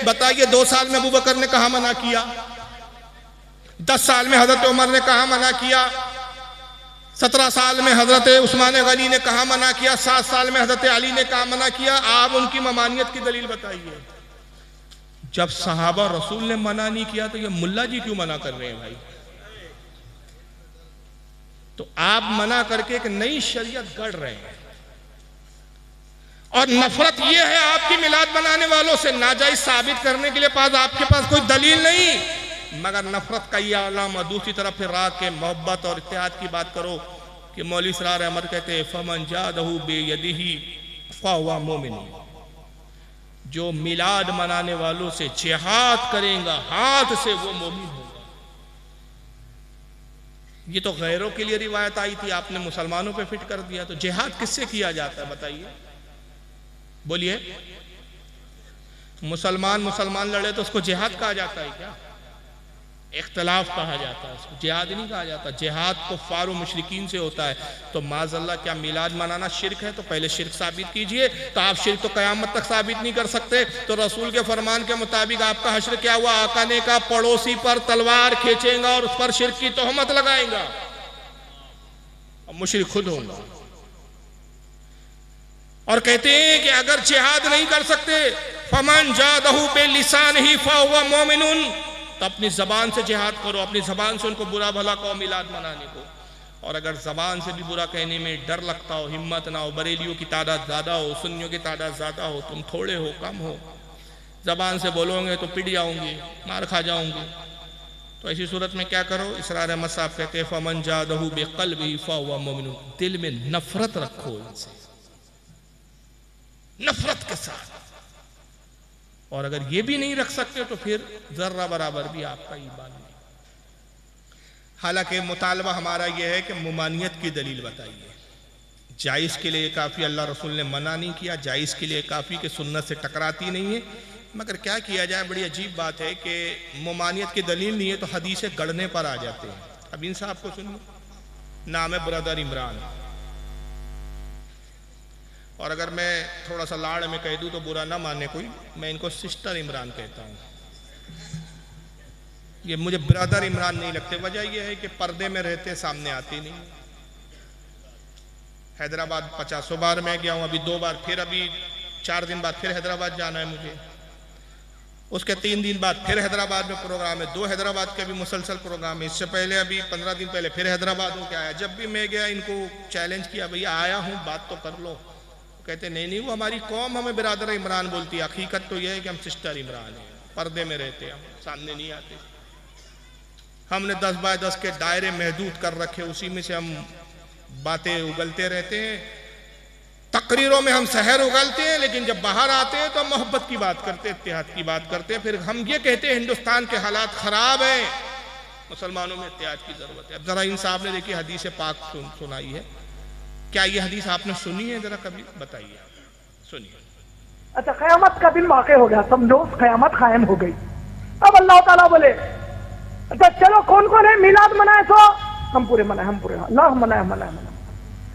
बताइए 2 साल में अबू बकर ने कहा मना किया, 10 साल में हजरत उमर ने कहा मना किया, 17 साल में हजरत उस्मान गनी ने कहा मना किया, 7 साल में हजरत अली ने कहा मना किया। आप उनकी ममानियत की दलील बताइए। जब सहाबा रसूल ने मना नहीं किया तो ये मुल्ला जी क्यों मना कर रहे हैं भाई? तो आप मना करके एक नई शरीयत गढ़ रहे हैं। और नफरत ये है आपकी मिलाद बनाने वालों से, नाजायज साबित करने के लिए आपके पास कोई दलील नहीं, मगर नफरत का ये आलाम। दूसरी तरफ फिर राग के मोहब्बत और इत्तेहाद की बात करो कि मौलवी सरार अहमद कहते हैं फमन जादहू बेयदिही फहुवा मोमिन, जो मिलाद मनाने वालों से जिहाद करेगा हाथ से वो मोमिन होगा। ये तो गैरों के लिए रिवायत आई थी, आपने मुसलमानों पे फिट कर दिया। तो जिहाद किससे किया जाता है बताइए? बोलिए, मुसलमान लड़े तो उसको जिहाद कहा जाता है क्या? इख्तलाफ कहा जाता है, उसको जिहाद नहीं कहा जाता। जिहाद कुफ्फार व मुशरिकीन से होता है। तो माज़अल्लाह क्या मिलाद मनाना शिर्क है? तो पहले शिर्क साबित कीजिए। तो आप शिर्क तो क़यामत तक साबित नहीं कर सकते। तो रसूल के फरमान के मुताबिक आपका हश्र क्या हुआ? आका ने कहा पड़ोसी पर तलवार खींचेगा और उस पर शिर्क की तोहमत लगाएगा और मुशरिक खुद होगा। और कहते हैं कि अगर जिहाद नहीं कर सकते फमन जादहू बेलिसान ही फहुवा मोमिनुन, तो अपनी जबान से जिहाद करो, अपनी जबान से उनको बुरा भला कहो मिलाद मनाने को। और अगर जबान से भी बुरा कहने में डर लगता हो, हिम्मत ना हो, बरेलियों की तादाद ज़्यादा हो, सुन्नियों की तादाद ज़्यादा हो, तुम थोड़े हो, कम हो, जबान से बोलोगे तो पिट जाओगे, मार खा जाओगे, तो ऐसी सूरत में क्या करो? इसरार अहमद साहब कहते हैं फमन जादहू बेक़ल्बिही फहुवा मोमिनुन, दिल में नफरत रखो इनसे, नफरत के साथ। और अगर ये भी नहीं रख सकते तो फिर जर्रा बराबर भी आपका ईमान नहीं। हालांकि मुतालबा हमारा यह है कि मुमानियत की दलील बताइए। जायज़ के लिए काफ़ी, अल्लाह रसूल ने मना नहीं किया, जायज़ के लिए काफ़ी कि सुन्नत से टकराती नहीं है। मगर क्या किया जाए, बड़ी अजीब बात है कि मुमानियत की दलील नहीं है तो हदीसें गढ़ने पर आ जाते हैं। अब इन साहब को सुनिए, नाम है ब्रदर इमरान, और अगर मैं थोड़ा सा लाड़ में कह दूं तो बुरा ना माने कोई, मैं इनको सिस्टर इमरान कहता हूं। ये मुझे ब्रदर इमरान नहीं लगते। वजह यह है कि पर्दे में रहते, सामने आते नहीं। हैदराबाद 50 बार मैं गया हूं, अभी 2 बार, फिर अभी 4 दिन बाद फिर हैदराबाद जाना है मुझे, उसके 3 दिन बाद फिर हैदराबाद में प्रोग्राम है, 2 हैदराबाद के भी मुसलसल प्रोग्राम है। इससे पहले अभी 15 दिन पहले फिर हैदराबाद होके आया। जब भी मैं गया इनको चैलेंज किया, भैया आया हूं बात तो कर लो। कहते नहीं वो हमारी कौम हमें बिरादर इमरान बोलती है। हकीकत तो यह है कि हम सिस्टर इमरान हैं, पर्दे में रहते हैं, हम सामने नहीं आते। हमने 10 बाय 10 के दायरे महदूद कर रखे, उसी में से हम बातें उगलते रहते हैं। तकरीरों में हम शहर उगलते हैं, लेकिन जब बाहर आते हैं तो मोहब्बत की बात करते हैं, इत्तेहाद की बात करते हैं। फिर हम ये कहते हैं हिंदुस्तान के हालात खराब हैं, मुसलमानों में इत्तेहाद की जरूरत है। अब जरा इन साहब ने देखिए हदीस पाक सुनाई है, क्या ये हदीस आपने सुनी है? जरा कभी बताइए, सुनिए। अच्छा, क़यामत का दिन वाक़ हो गया, समझो क़यामत कायम हो गई। अब अल्लाह ताला बोले अच्छा चलो कौन कौन है मिलाद मनाए? तो हम पूरे मनाए, हम पूरे, अल्लाह मनाए मनाए मनाए।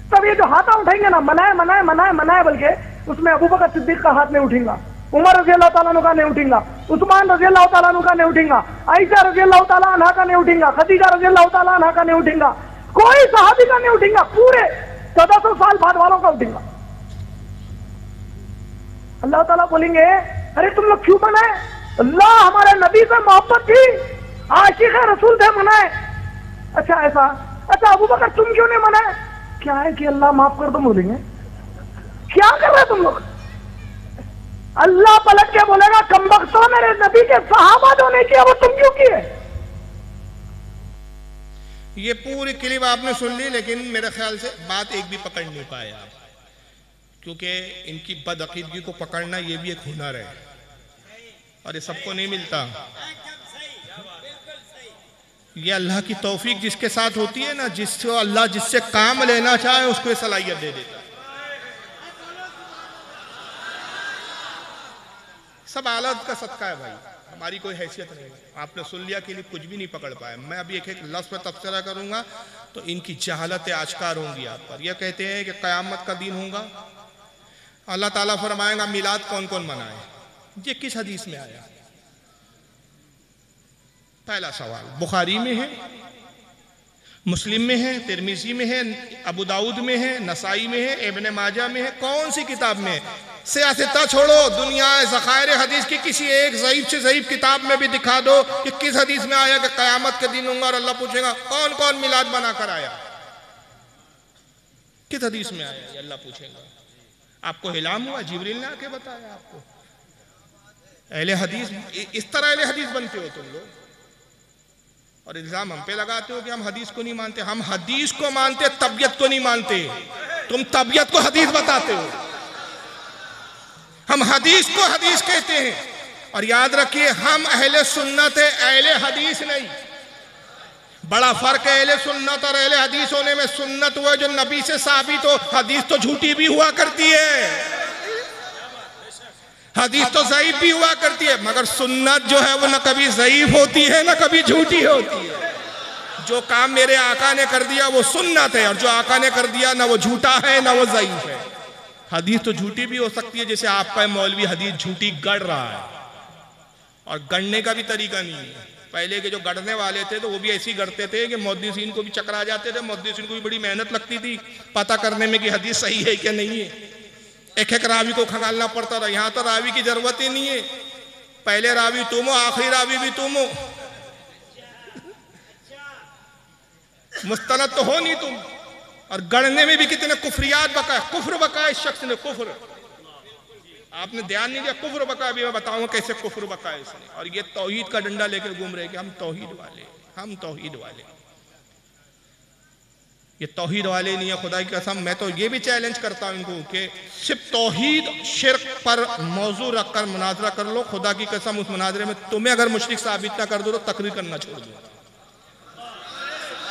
तब ये जो हाथा उठाएंगे ना, मनाए मनाए मनाए मनाए, बल्कि उसमें अबू बकर सिद्दीक का हाथ नहीं उठेगा, उमर रज़ी अल्लाह ताला अन्हु का नहीं उठेगा, उस्मान रज़ी अल्लाह ताला अन्हु का नहीं उठेगा, आयशा रज़ी अल्लाह ताला अन्हा का नहीं उठेगा, खदीजा रज़ी अल्लाह ताला अन्हा का नहीं उठेगा, कोई सहाबी का नहीं उठेगा, पूरे 1400 साल बाद वालों का उठेगा। अल्लाह ताला बोलेंगे अरे तुम लोग क्यों मनाए? अल्लाह हमारे नबी से मोहब्बत थी, आशिक रसूल थे, मनाए। अच्छा ऐसा, अच्छा अबू बकर तुम क्यों नहीं मनाए? क्या है कि अल्लाह माफ कर दो, बोलेंगे क्या कर रहे तुम लोग? अल्लाह पलट के बोलेगा कमबख्तों, मेरे नबी के सहाबा जो नहीं किया वो तुम क्यों किए? ये पूरी क्लिप आपने सुन ली, लेकिन मेरे ख्याल से बात एक भी पकड़ नहीं पाए आप, क्योंकि इनकी बदअकीदगी को पकड़ना ये भी एक हुनर है और ये सबको नहीं मिलता। ये अल्लाह की तौफीक जिसके साथ होती है ना, जिससे अल्लाह जिससे काम लेना चाहे उसको सलाहियत दे देता है। सब आलत का सदका है भाई, हमारी कोई हैसियत नहीं है। आपने सुन लिया कि कुछ भी नहीं पकड़ पाए। मैं अभी एक एक लफ्ज़ पर तबसरा करूंगा तो इनकी जहालत आश्कार होंगी आप पर। यह कहते हैं कि क़यामत का दिन होगा, अल्लाह ताला फरमाएगा मिलाद कौन कौन मनाए। ये किस हदीस में आया? पहला सवाल, बुखारी में है, मुस्लिम में है, तिरमिजी में है, अबू दाऊद में है, नसाई में है, इब्ने माजा में है, कौन सी किताब में है? सियासता छोड़ो, दुनिया ज़खायर हदीस की किसी एक ज़ईफ से ज़ईफ किताब में भी दिखा दो कि किस हदीस में आया कि क़यामत के दिन होगा और अल्लाह पूछेगा कौन कौन मिलाद बनाकर आया। किस हदीस में आया ये अल्लाह पूछेगा। आपको हिलाम हुआ? जिब्रील ने आके बताया आपको? अहले हदीस, इस तरह अहले हदीस बनते हो तुम लोग और इल्जाम हम पे लगाते हो कि हम हदीस को नहीं मानते। हम हदीस को मानते, तबीयत को नहीं मानते। तुम तबीयत को हदीस बताते हो, हम हदीस को हदीस कहते हैं। और याद रखिए, हम अहले सुन्नत है, अहले हदीस नहीं। बड़ा फर्क है अहले सुन्नत और अहले हदीस होने में। सुन्नत हुआ जो नबी से साबित हो, हदीस तो झूठी भी हुआ करती है, हदीस तो ज़ईफ भी हुआ करती है, मगर सुन्नत जो है वो न कभी ज़ईफ होती है न कभी झूठी होती है। जो काम मेरे आका ने कर दिया वो सुन्नत है, और जो आका ने कर दिया ना वो झूठा है ना वो ज़ईफ है। हदीस तो झूठी भी हो सकती है, जैसे आपका मौलवी हदीस झूठी गढ़ रहा है, और गढ़ने का भी तरीका नहीं है। पहले के जो गढ़ने वाले थे तो वो भी ऐसे ही गढ़ते थे कि मुहद्दिसीन को भी चकरा जाते थे। मुहद्दिसीन को भी बड़ी मेहनत लगती थी पता करने में कि हदीस सही है क्या नहीं है। एक एक रावी को खंगालना पड़ता था। यहाँ तो रावी की जरूरत ही नहीं है, पहले रावी तुम हो, आखिरी रावी भी तुम हो, मुस्तनद तो हो नहीं तुम। और गढ़ने में भी कितने कुफरियात बकाए, कुफ्र बकाए इस शख्स ने, कुफ्र। आपने ध्यान नहीं दिया, कुफ्र बकाया भी मैं बताऊंगा कैसे कुफ्र बकाया इसने। और ये तौहीद का डंडा लेकर घूम रहे कि हम तौहीद वाले, हम तौहीद वाले। ये तौहीद वाले नहीं है, खुदा की कसम। मैं तो ये भी चैलेंज करता हूं इनको कि सिर्फ तौहीद शिर्क पर मौजू रखकर मुनाजरा कर लो। खुदा की कसम उस मुनाजरे में तुम्हें अगर मुशरिक साबित ना कर दो तो तकरीर करना छोड़ दो,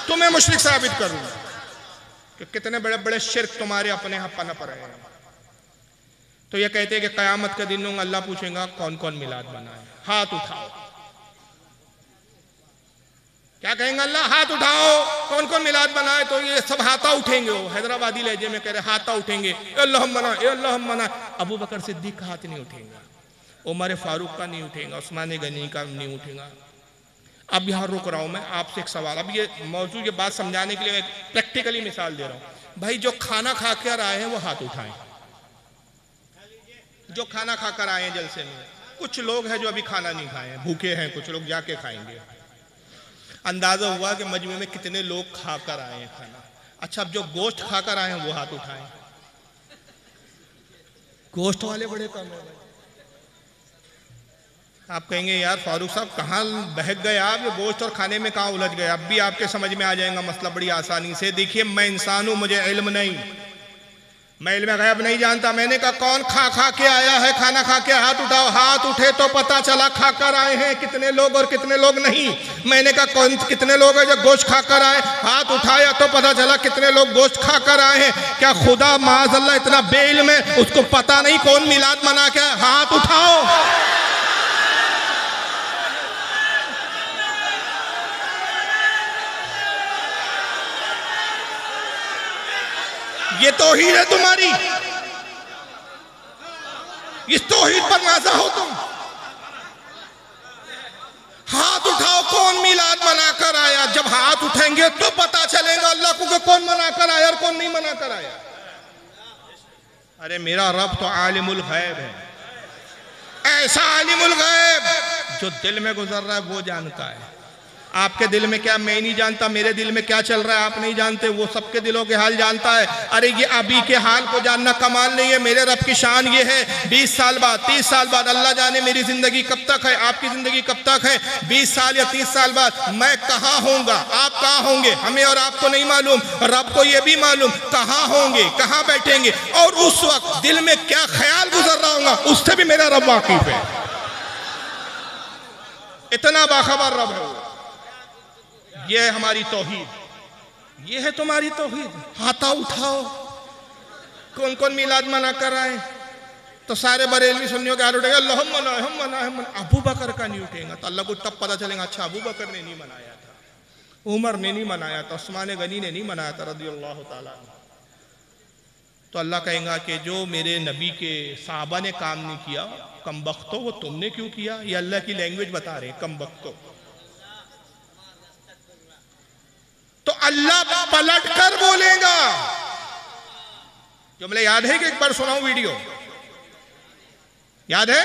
तुम्हें मुशरिक साबित कर दो कि कितने बड़े बड़े शिर्क तुम्हारे अपने यहाँ पनप रहे हैं। तो ये कहते हैं कि क़यामत के दिन अल्लाह पूछेगा कौन कौन मिलाद बनाए, हाथ उठाओ। क्या कहेंगे अल्लाह? हाथ उठाओ, कौन कौन मिलाद बनाए। तो ये सब हाथा उठेंगे, वो हैदराबादी लहजे में कह रहे हाथा उठेंगे, अल्लाह मना, अल्लाह मना। अबू बकर सिद्दीक का हाथ नहीं उठेगा, उमर फारूक का नहीं उठेगा, उस्मान गनी का नहीं उठेगा। अब यहाँ रुक रहा हूँ मैं, आपसे एक सवाल। अब ये मौजूद ये बात समझाने के लिए मैं प्रैक्टिकली मिसाल दे रहा हूँ। भाई जो खाना खा कर आए हैं वो हाथ उठाएं, जो खाना खाकर आए हैं जलसे में। कुछ लोग हैं जो अभी खाना नहीं खाए हैं, भूखे हैं, कुछ लोग जाके खाएंगे। अंदाजा हुआ कि मजमे में कितने लोग खाकर आए हैं खाना। अच्छा, अब जो गोश्त खाकर आए हैं वो हाथ उठाएं। गोश्त वाले बड़े कम है। आप कहेंगे यार फारूक साहब कहाँ बहक गए आप, ये गोश्त और खाने में कहाँ उलझ गए। अब भी आपके समझ में आ जाएगा मसला बड़ी आसानी से। देखिए, मैं इंसान हूं, मुझे इल्म नहीं, मैं इल्म गैब नहीं जानता। मैंने कहा कौन खा खा के आया है, खाना खा के हाथ उठाओ। हाथ उठे तो पता चला खाकर आए हैं कितने लोग और कितने लोग नहीं। मैंने कहा कौन कितने लोग हैं जो गोश्त खाकर आए, हाथ उठाया तो पता चला कितने लोग गोश्त खाकर आए हैं। क्या खुदा माज़अल्लाह इतना बेइल्म है, उसको पता नहीं कौन मिलाद मना के? हाथ उठाओ। ये तौहीद है तुम्हारी, इस तौहीद पर नाज़ा हो तुम। हाथ उठाओ, कौन मिलाद मनाकर आया। जब हाथ उठेंगे तो पता चलेगा अल्लाह को कि कौन मनाकर आया और कौन नहीं मनाकर आया। अरे मेरा रब तो आलिमुल गैब है, ऐसा आलिमुल गैब जो दिल में गुजर रहा है वो जानता है। आपके दिल में क्या मैं नहीं जानता, मेरे दिल में क्या चल रहा है आप नहीं जानते, वो सबके दिलों के हाल जानता है। अरे ये अभी के हाल को जानना कमाल नहीं है। मेरे रब की शान ये है, 20 साल बाद 30 साल बाद, अल्लाह जाने मेरी जिंदगी कब तक है, आपकी जिंदगी कब तक है, 20 साल या 30 साल बाद मैं कहाँ होऊंगा, आप कहाँ होंगे, हमें और आपको नहीं मालूम, रब को ये भी मालूम कहाँ होंगे, कहाँ बैठेंगे, और उस वक्त दिल में क्या ख्याल गुजर रहा होगा उससे भी मेरा रब वाकिफ है। इतना बाखबर रब है। ये है हमारी तौहीद, ये है तुम्हारी तौहीद। हाथा उठाओ, कौन कौन मिलाद मना कर आए। तो सारे बरेलवी सुन्नियों के हाथ उठेगा, अल्लाह हम मना। अबू बकर का नहीं उठेगा तो अल्लाह को तब पता चलेगा अच्छा अबू बकर ने नहीं मनाया था, उमर ने नहीं मनाया था, उस्मान गनी ने नहीं मनाया था रज़ियल्लाहु ताला। तो अल्लाह कहेगा कि जो मेरे नबी के साहबा ने काम नहीं किया, कमबख्तो, वो तुमने क्यों किया। ये अल्लाह की लैंग्वेज बता रहे, कमबख्तो। अल्लाह पलट कर बोलेगा। जुमले याद है कि एक बार सुनाऊं वीडियो? याद है?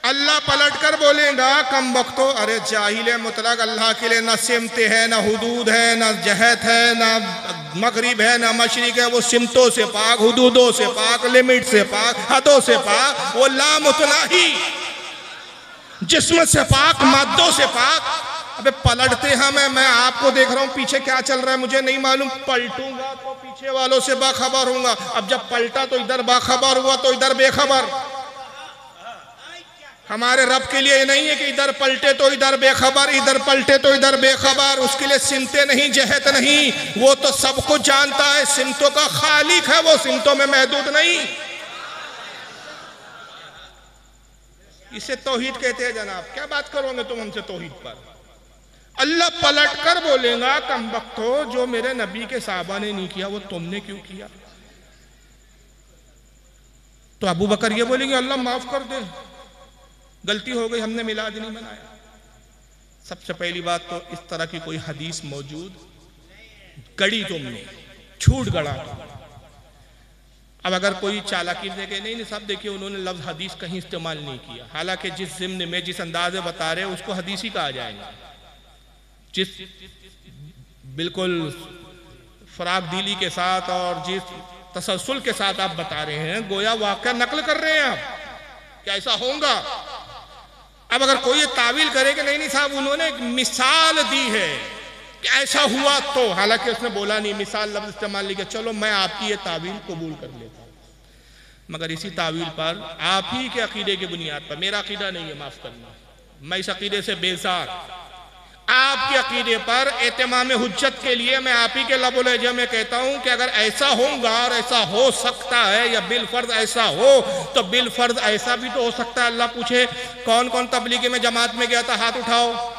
अल्लाह पलट कर बोलेगा, कम वक्तो, अरे जाहिल मुतलक, अल्लाह के लिए ना सिमत है, ना हुदूद है, ना जहत है, ना मगरिब है, ना मशरिक है। वो सिमतों से पाक, हुदूदों से पाक, लिमिट से पाक, हदों से पाक। वो लामुतनाही, जिस्म से पाक, मादों से पाक। अबे पलटते हैं, मैं आपको देख रहा हूं, पीछे क्या चल रहा है मुझे नहीं मालूम, पलटूंगा तो पीछे वालों से बाखबर हूंगा। अब जब पलटा तो इधर बाखबर हुआ तो इधर बेखबर। हमारे रब के लिए नहीं है कि इधर पलटे तो इधर बेखबर, इधर पलटे तो इधर बेखबर। उसके लिए सिमते नहीं, जहत नहीं, वो तो सब कुछ जानता है। सिमतों का खालिक है, वो सिमतों में महदूद नहीं। इसे तौहीद कहते हैं जनाब। क्या बात करोगे तुम हमसे तौहीद पर? अल्लाह पलट कर बोलेगा, कम वक्त हो, जो मेरे नबी के साहबा ने नहीं किया वो तुमने क्यों किया? तो अबू बकर ये बोलेंगे, अल्लाह माफ कर दे, गलती हो गई, हमने मिलाद नहीं मनाया। सबसे पहली बात तो इस तरह की कोई हदीस मौजूद गड़ी तुमने, छूट गड़ा। अब अगर कोई चालाकी देखे, नहीं साहब देखिए उन्होंने लफ्ज हदीस कहीं इस्तेमाल नहीं किया, हालांकि जिस ज़िम्न में जिस अंदाज में बता रहे हैं उसको हदीस ही कहा जाएगा। जिस बिल्कुल फराग दिली के साथ और जिस तसलसल के साथ आप बता रहे हैं, गोया वाक़या नकल कर रहे हैं आप, क्या ऐसा होगा? अब अगर कोई ये तावील करे कि नहीं साहब उन्होंने एक मिसाल दी है कि ऐसा हुआ, तो हालांकि उसने बोला नहीं, मिसाल लफ्ज इस्तेमाल नहीं किया, चलो मैं आपकी ये तावील कबूल कर लेता हूँ। मगर इसी तावील पर आप ही के अकीदे की बुनियाद पर, मेरा अकीदा नहीं है, माफ करना, मैं इस अकीदे से बेजार, आपके अकीदे पर एतमाम हुज्जत के लिए मैं आप ही के लबुल लहजा में कहता हूं कि अगर ऐसा होगा और ऐसा हो सकता है, या बिल फर्ज ऐसा हो, तो बिल फर्ज ऐसा भी तो हो सकता है। अल्लाह पूछे कौन कौन तबलीगी में जमात में गया था, हाथ उठाओ,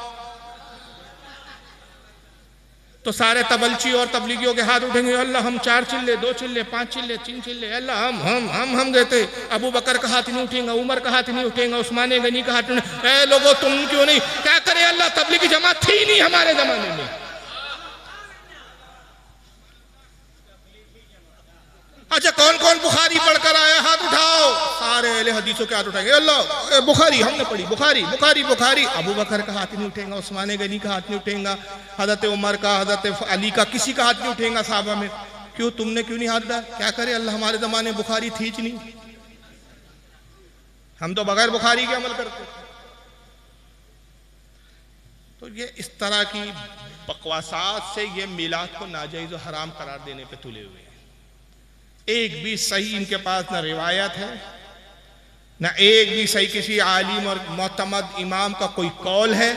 तो सारे तबलची और तबलीगियों के हाथ उठेंगे, अल्लाह हम 4 चिल्ले, 2 चिल्ले, 5 चिल्ले, 3 चिल्ले, अल्लाह हम गए थे। अबू बकर का हाथ नहीं उठेगा, उमर का हाथ नहीं उठेगा, उस्मान गनी का हाथ नहीं। ए लोगों तुम क्यों नहीं, क्या करें, अल्लाह तबलीगी जमात थी नहीं हमारे जमाने में। अच्छा कौन कौन बुखारी पढ़कर आया, हाथ उठाओ, सारे अहले हदीसों के हाथ उठाएंगे, अल्लाह बुखारी हमने पढ़ी, बुखारी बुखारी बुखारी। अबू बकर का हाथ नहीं उठेगा, उस्मान गनी का हाथ नहीं उठेगा, हजरत उमर का, हजरत अली का, किसी का हाथ नहीं उठेगा साहबा में। क्यों, तुमने क्यों नहीं हाथ डाला? क्या करे, अल्लाह हमारे जमाने बुखारी थी नहीं, हम तो बगैर बुखारी के अमल करते। तो ये इस तरह की बकवासात से ये मिलाद को नाजायज और हराम करार देने पे तुले हुए हैं। एक भी सही इनके पास ना रिवायत है, ना एक भी सही किसी आलिम और मोतमद इमाम का कोई कौल है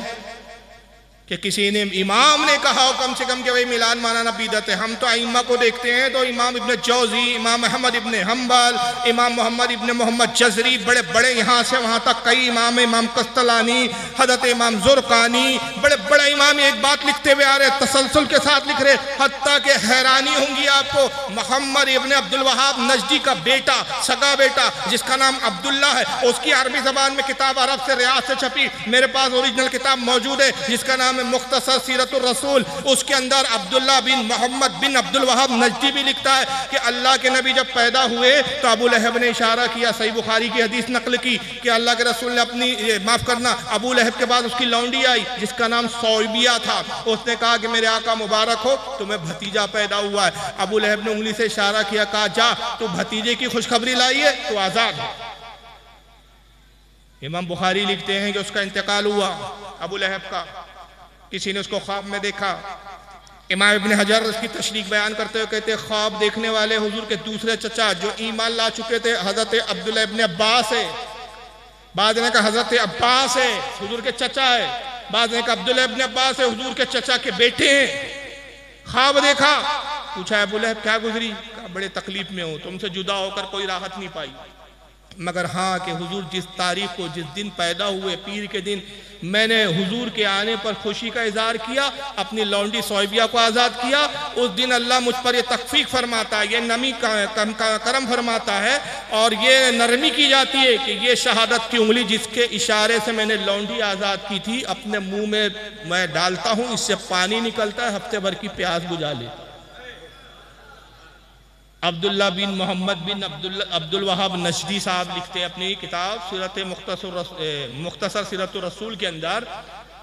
कि किसी ने, इमाम ने कहा हो कम से कम कि भाई मिलाद मनाना बिदअत है। हम तो अइम्मा को देखते हैं तो इमाम इब्न जौजी, इमाम अहमद इब्न हम्बल, इमाम मोहम्मद इब्न मोहम्मद जज़री, बड़े बड़े यहाँ से वहाँ तक कई इमाम, इमाम कस्तलानी, हज़रत इमाम ज़ुरक़ानी, बड़े बड़े इमाम एक बात लिखते हुए आ रहे, तसलसल के साथ लिख रहे, हत्ता के हैरानी होंगी आपको, मोहम्मद इब्न अब्दुल वहाब नजदी का बेटा, सगा बेटा, जिसका नाम अब्दुल्ला है, उसकी अरबी ज़बान में किताब अरब से रियाद से छपी, मेरे पास ओरिजिनल किताब मौजूद है जिसका नाम मुख्तसर सीरतुर रसूल। उसके अंदर अब्दुल्ला बिन मोहम्मद बिन अब्दुल वहाब नजदी भी लिखता है कि अल्लाह के नबी जब पैदा हुए तो अबू लहब ने इशारा किया, सही बुखारी की हदीस नकल की कि अल्लाह के रसूल ने अपनी, माफ करना, अबू लहब के बाद उसकी लौंडी आई जिसका नाम सौबिया था, उसने कहा कि मेरे आका मुबारक हो, तुम्हें भतीजा पैदा हुआ है। अबू लहब ने उंगली से इशारा किया, कहा जा तू भतीजे की खुशखबरी लाई है तो आजाद है। इमाम बुखारी लिखते हैं कि उसका इंतकाल हुआ अबू लहब का, किसी ने उसको ख्वाब में देखा। इमाम इब्न हजर उसकी तशरीह बयान करते हुए कहते, ख्वाब देखने वाले हुजूर के दूसरे चचा जो ईमान ला चुके थे हजरत अब्दुल्ला इब्न अब्बास है, बाद ने कहा हजरत अब्बास है हुजूर के चचा है, बाद ने कहा अब्दुल्ला इब्न अब्बास है हुजूर के चचा के बेटे हैं। ख्वाब देखा, पूछा अबू लहब क्या गुजरी? कहा बड़े तकलीफ में हूँ, तुमसे जुदा होकर कोई राहत नहीं पाई। मगर हाँ कि हुजूर जिस तारीख को, जिस दिन पैदा हुए, पीर के दिन, मैंने हुजूर के आने पर खुशी का इजहार किया, अपनी लौंडी सोयबिया को आज़ाद किया, उस दिन अल्लाह मुझ पर ये तखफीफ फरमाता है, ये नमी करम फरमाता है और ये नरमी की जाती है कि ये शहादत की उंगली जिसके इशारे से मैंने लौंडी आज़ाद की थी, अपने मुंह में मैं डालता हूँ, इससे पानी निकलता है, हफ्ते भर की प्यास बुझा लेता। अब्दुल्ला बिन मोहम्मद बिन अब्दुल वहाब नजदी साहब लिखते हैं अपनी किताब सीरत मुख्तसर सीरत रसूल के अंदर,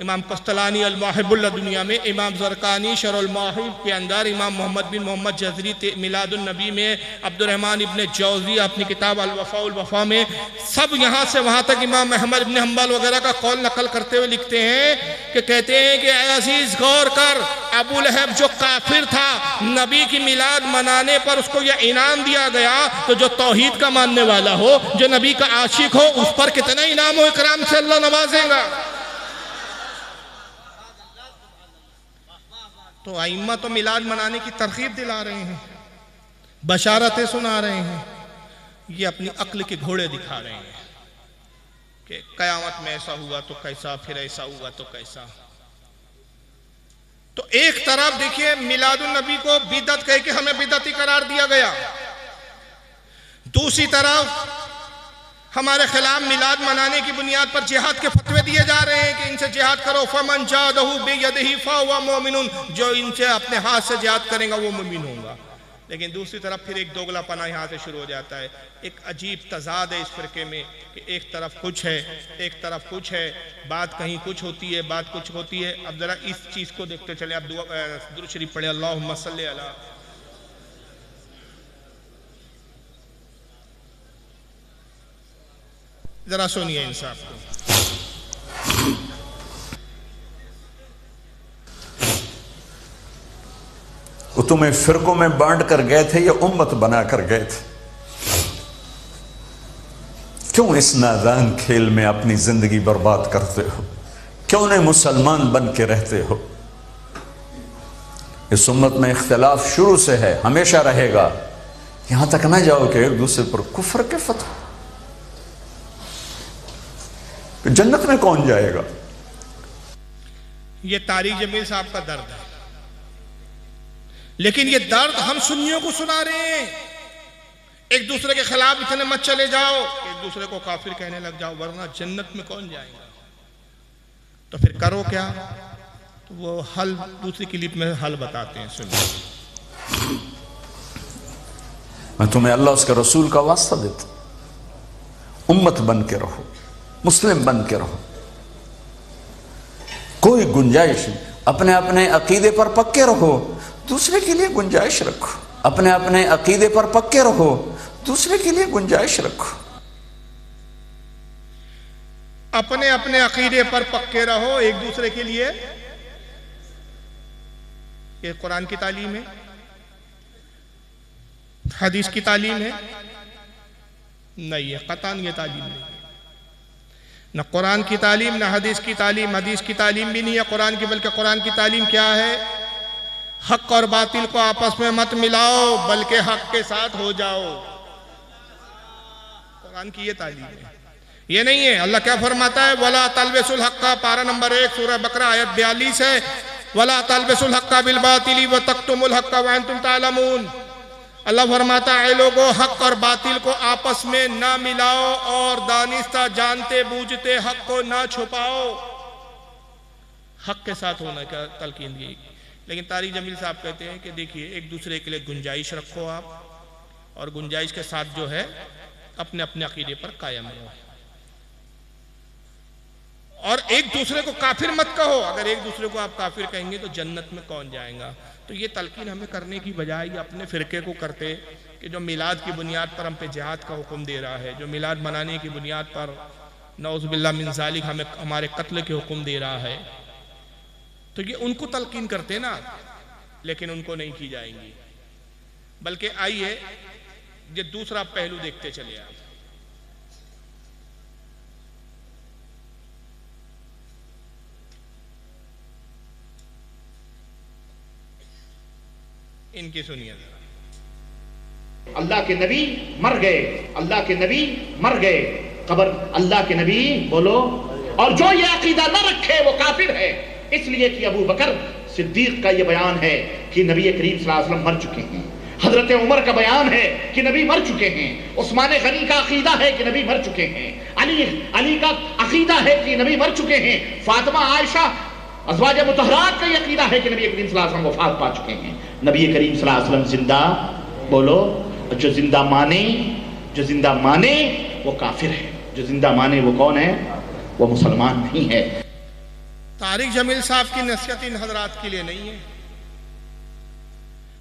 इमाम कस्तलानी अल-माहिबुल दुनिया में, इमाम ज़रकानी शरहुल माहिब के अंदर, इमाम मोहम्मद बिन मोहम्मद जज़री मिलादुन नबी में, अब्दुर्रहमान इब्ने जौज़ी अपनी किताब अल-वफ़ा वफ़ा में, सब यहाँ से वहाँ तक इमाम अहमद इब्ने हम्बल वगैरह का कौल नकल करते हुए लिखते हैं कि कहते हैं कि अज़ीज़ गौर कर, अबू लहब जो काफिर था, नबी की मिलाद मनाने पर उसको यह इनाम दिया गया, तो जो तौहीद का मानने वाला हो, जो नबी का आशिक हो, उस पर कितना इनाम व इकराम से अल्लाह नवाजेगा। तो आइम्मा तो मिलाद मनाने की तरकीब दिला रहे हैं, बशारतें सुना रहे हैं, ये अपनी अक्ल के घोड़े दिखा रहे हैं कि कयामत में ऐसा हुआ तो कैसा, फिर ऐसा हुआ तो कैसा। तो एक तरफ देखिए मिलादुन नबी को बिदअत कह के हमें बिदअती करार दिया गया, दूसरी तरफ हमारे खिलाफ मिलाद मनाने की बुनियाद पर जिहाद के फतवे दिए जा रहे हैं कि इनसे जिहाद करो, फमन जादहु बियदिही फहुव मोमिनुन, जो इनसे अपने हाथ से जिहाद करेगा वो मोमिन होगा। लेकिन दूसरी तरफ फिर एक दोगलापना यहाँ से शुरू हो जाता है, एक अजीब तजाद है इस फिरके में कि एक तरफ कुछ है, एक तरफ कुछ है, बात कहीं कुछ होती है, बात कुछ होती है। अब जरा इस चीज़ को देखते चले, अब दुरूद शरीफ पढ़े, अल्लाहुम्मा सल्ली अला। जरा सुनिए इंसाफ को। वो तुम्हें फिरकों में बांट कर गए थे या उम्मत बना कर गए थे? क्यों इस नादान खेल में अपनी जिंदगी बर्बाद करते हो? क्यों नहीं मुसलमान बन के रहते हो? इस उम्मत में इख्तिलाफ शुरू से है, हमेशा रहेगा, यहां तक ना जाओ कि एक दूसरे पर कुफ्र के फतवा। जन्नत में कौन जाएगा? ये तारिक जमील साहब का दर्द है, लेकिन ये दर्द हम सुन्नियों को सुना रहे हैं। एक दूसरे के खिलाफ इतने मत चले जाओ, एक दूसरे को काफिर कहने लग जाओ, वरना जन्नत में कौन जाएगा। तो फिर करो क्या? तो वो हल दूसरी क्लिप में हल बताते हैं, सुनिए। मैं तुम्हें अल्लाह उसके रसूल का वास्ता देता, उम्मत बन के रहो, मुस्लिम बन के रहो, कोई गुंजाइश, अपने अपने अकीदे पर पक्के रहो, दूसरे के लिए गुंजाइश रखो, अपने अपने अकीदे पर पक्के रहो, दूसरे के लिए गुंजाइश रखो। अपने अपने अकीदे पर पक्के रहो, एक दूसरे के लिए। ये कुरान की तालीम है, हदीस की तालीम है? नहीं है, कतन ये तालीम नहीं है। न कुरान की तालीम, न हदीस की तालीम। हदीस की तालीम भी नहीं है कुरान की, बल्कि कुरान की तालीम क्या है? हक और बातिल को आपस में मत मिलाओ, बल्कि हक के साथ हो जाओ। कुरान की ये तालीम है, ये नहीं है। अल्लाह क्या फरमाता है? वला तलबिसुल हक्का, पारा नंबर 1 सूरह बकरा आयत 42 है। वला तलबिसुल हक्का बिल बातिली व तक्तुमुल हक्का व अंतुम तालमून। अल्लाह फरमाता है, लोगों हक और बातिल को आपस में ना मिलाओ और दानिस्ता जानते बूझते हक को ना छुपाओ। हक के साथ होना का तलकीन दी। लेकिन तारिक जमील साहब कहते हैं कि देखिए, एक दूसरे के लिए गुंजाइश रखो आप, और गुंजाइश के साथ जो है अपने अपने अकीदे पर कायम रहो, और एक दूसरे को काफिर मत कहो। अगर एक दूसरे को आप काफिर कहेंगे तो जन्नत में कौन जाएगा? तो ये तलकीन हमें करने की बजाय अपने फिरके को करते कि जो मिलाद की बुनियाद पर हम पे जिहाद का हुक्म दे रहा है, जो मिलाद मनाने की बुनियाद पर नौज़ुबिल्लाह मिन ज़ालिक हमें हमारे कत्ल के हुक्म दे रहा है, तो ये उनको तलकीन करते ना, लेकिन उनको नहीं की जाएंगी। बल्कि आइए ये दूसरा पहलू देखते चले आप। इनकी सुनिए जरा। अल्लाह के नबी मर गए, अल्लाह के नबी मर गए, कब्र अल्लाह के नबी बोलो। और जो ये अकीदा न रखे वो काफिर है। इसलिए कि अबू बकर सिद्दीक का ये बयान है कि नबी करीम सल्लल्लाहु अलैहि वसल्लम मर चुके हैं। हजरत उमर का बयान है कि नबी मर चुके हैं। उस्मान गनी का अकीदा है कि नबी मर चुके हैं। अली का अकीदा है कि नबी मर चुके हैं। फातिमा आयशा अज़वाज मुतहरात का ये अकीदा है कि नबी करीम सल्लल्लाहु अलैहि वसल्लम वफात पा चुके हैं। नबी करीम सल्लल्लाहु अलैहि वसल्लम जिंदा बोलो। जो जिंदा माने वो काफिर है, जो जिंदा माने वो कौन है? वो मुसलमान नहीं है। तारिक जमील साहब की नसीहत इन हजरात के लिए नहीं है।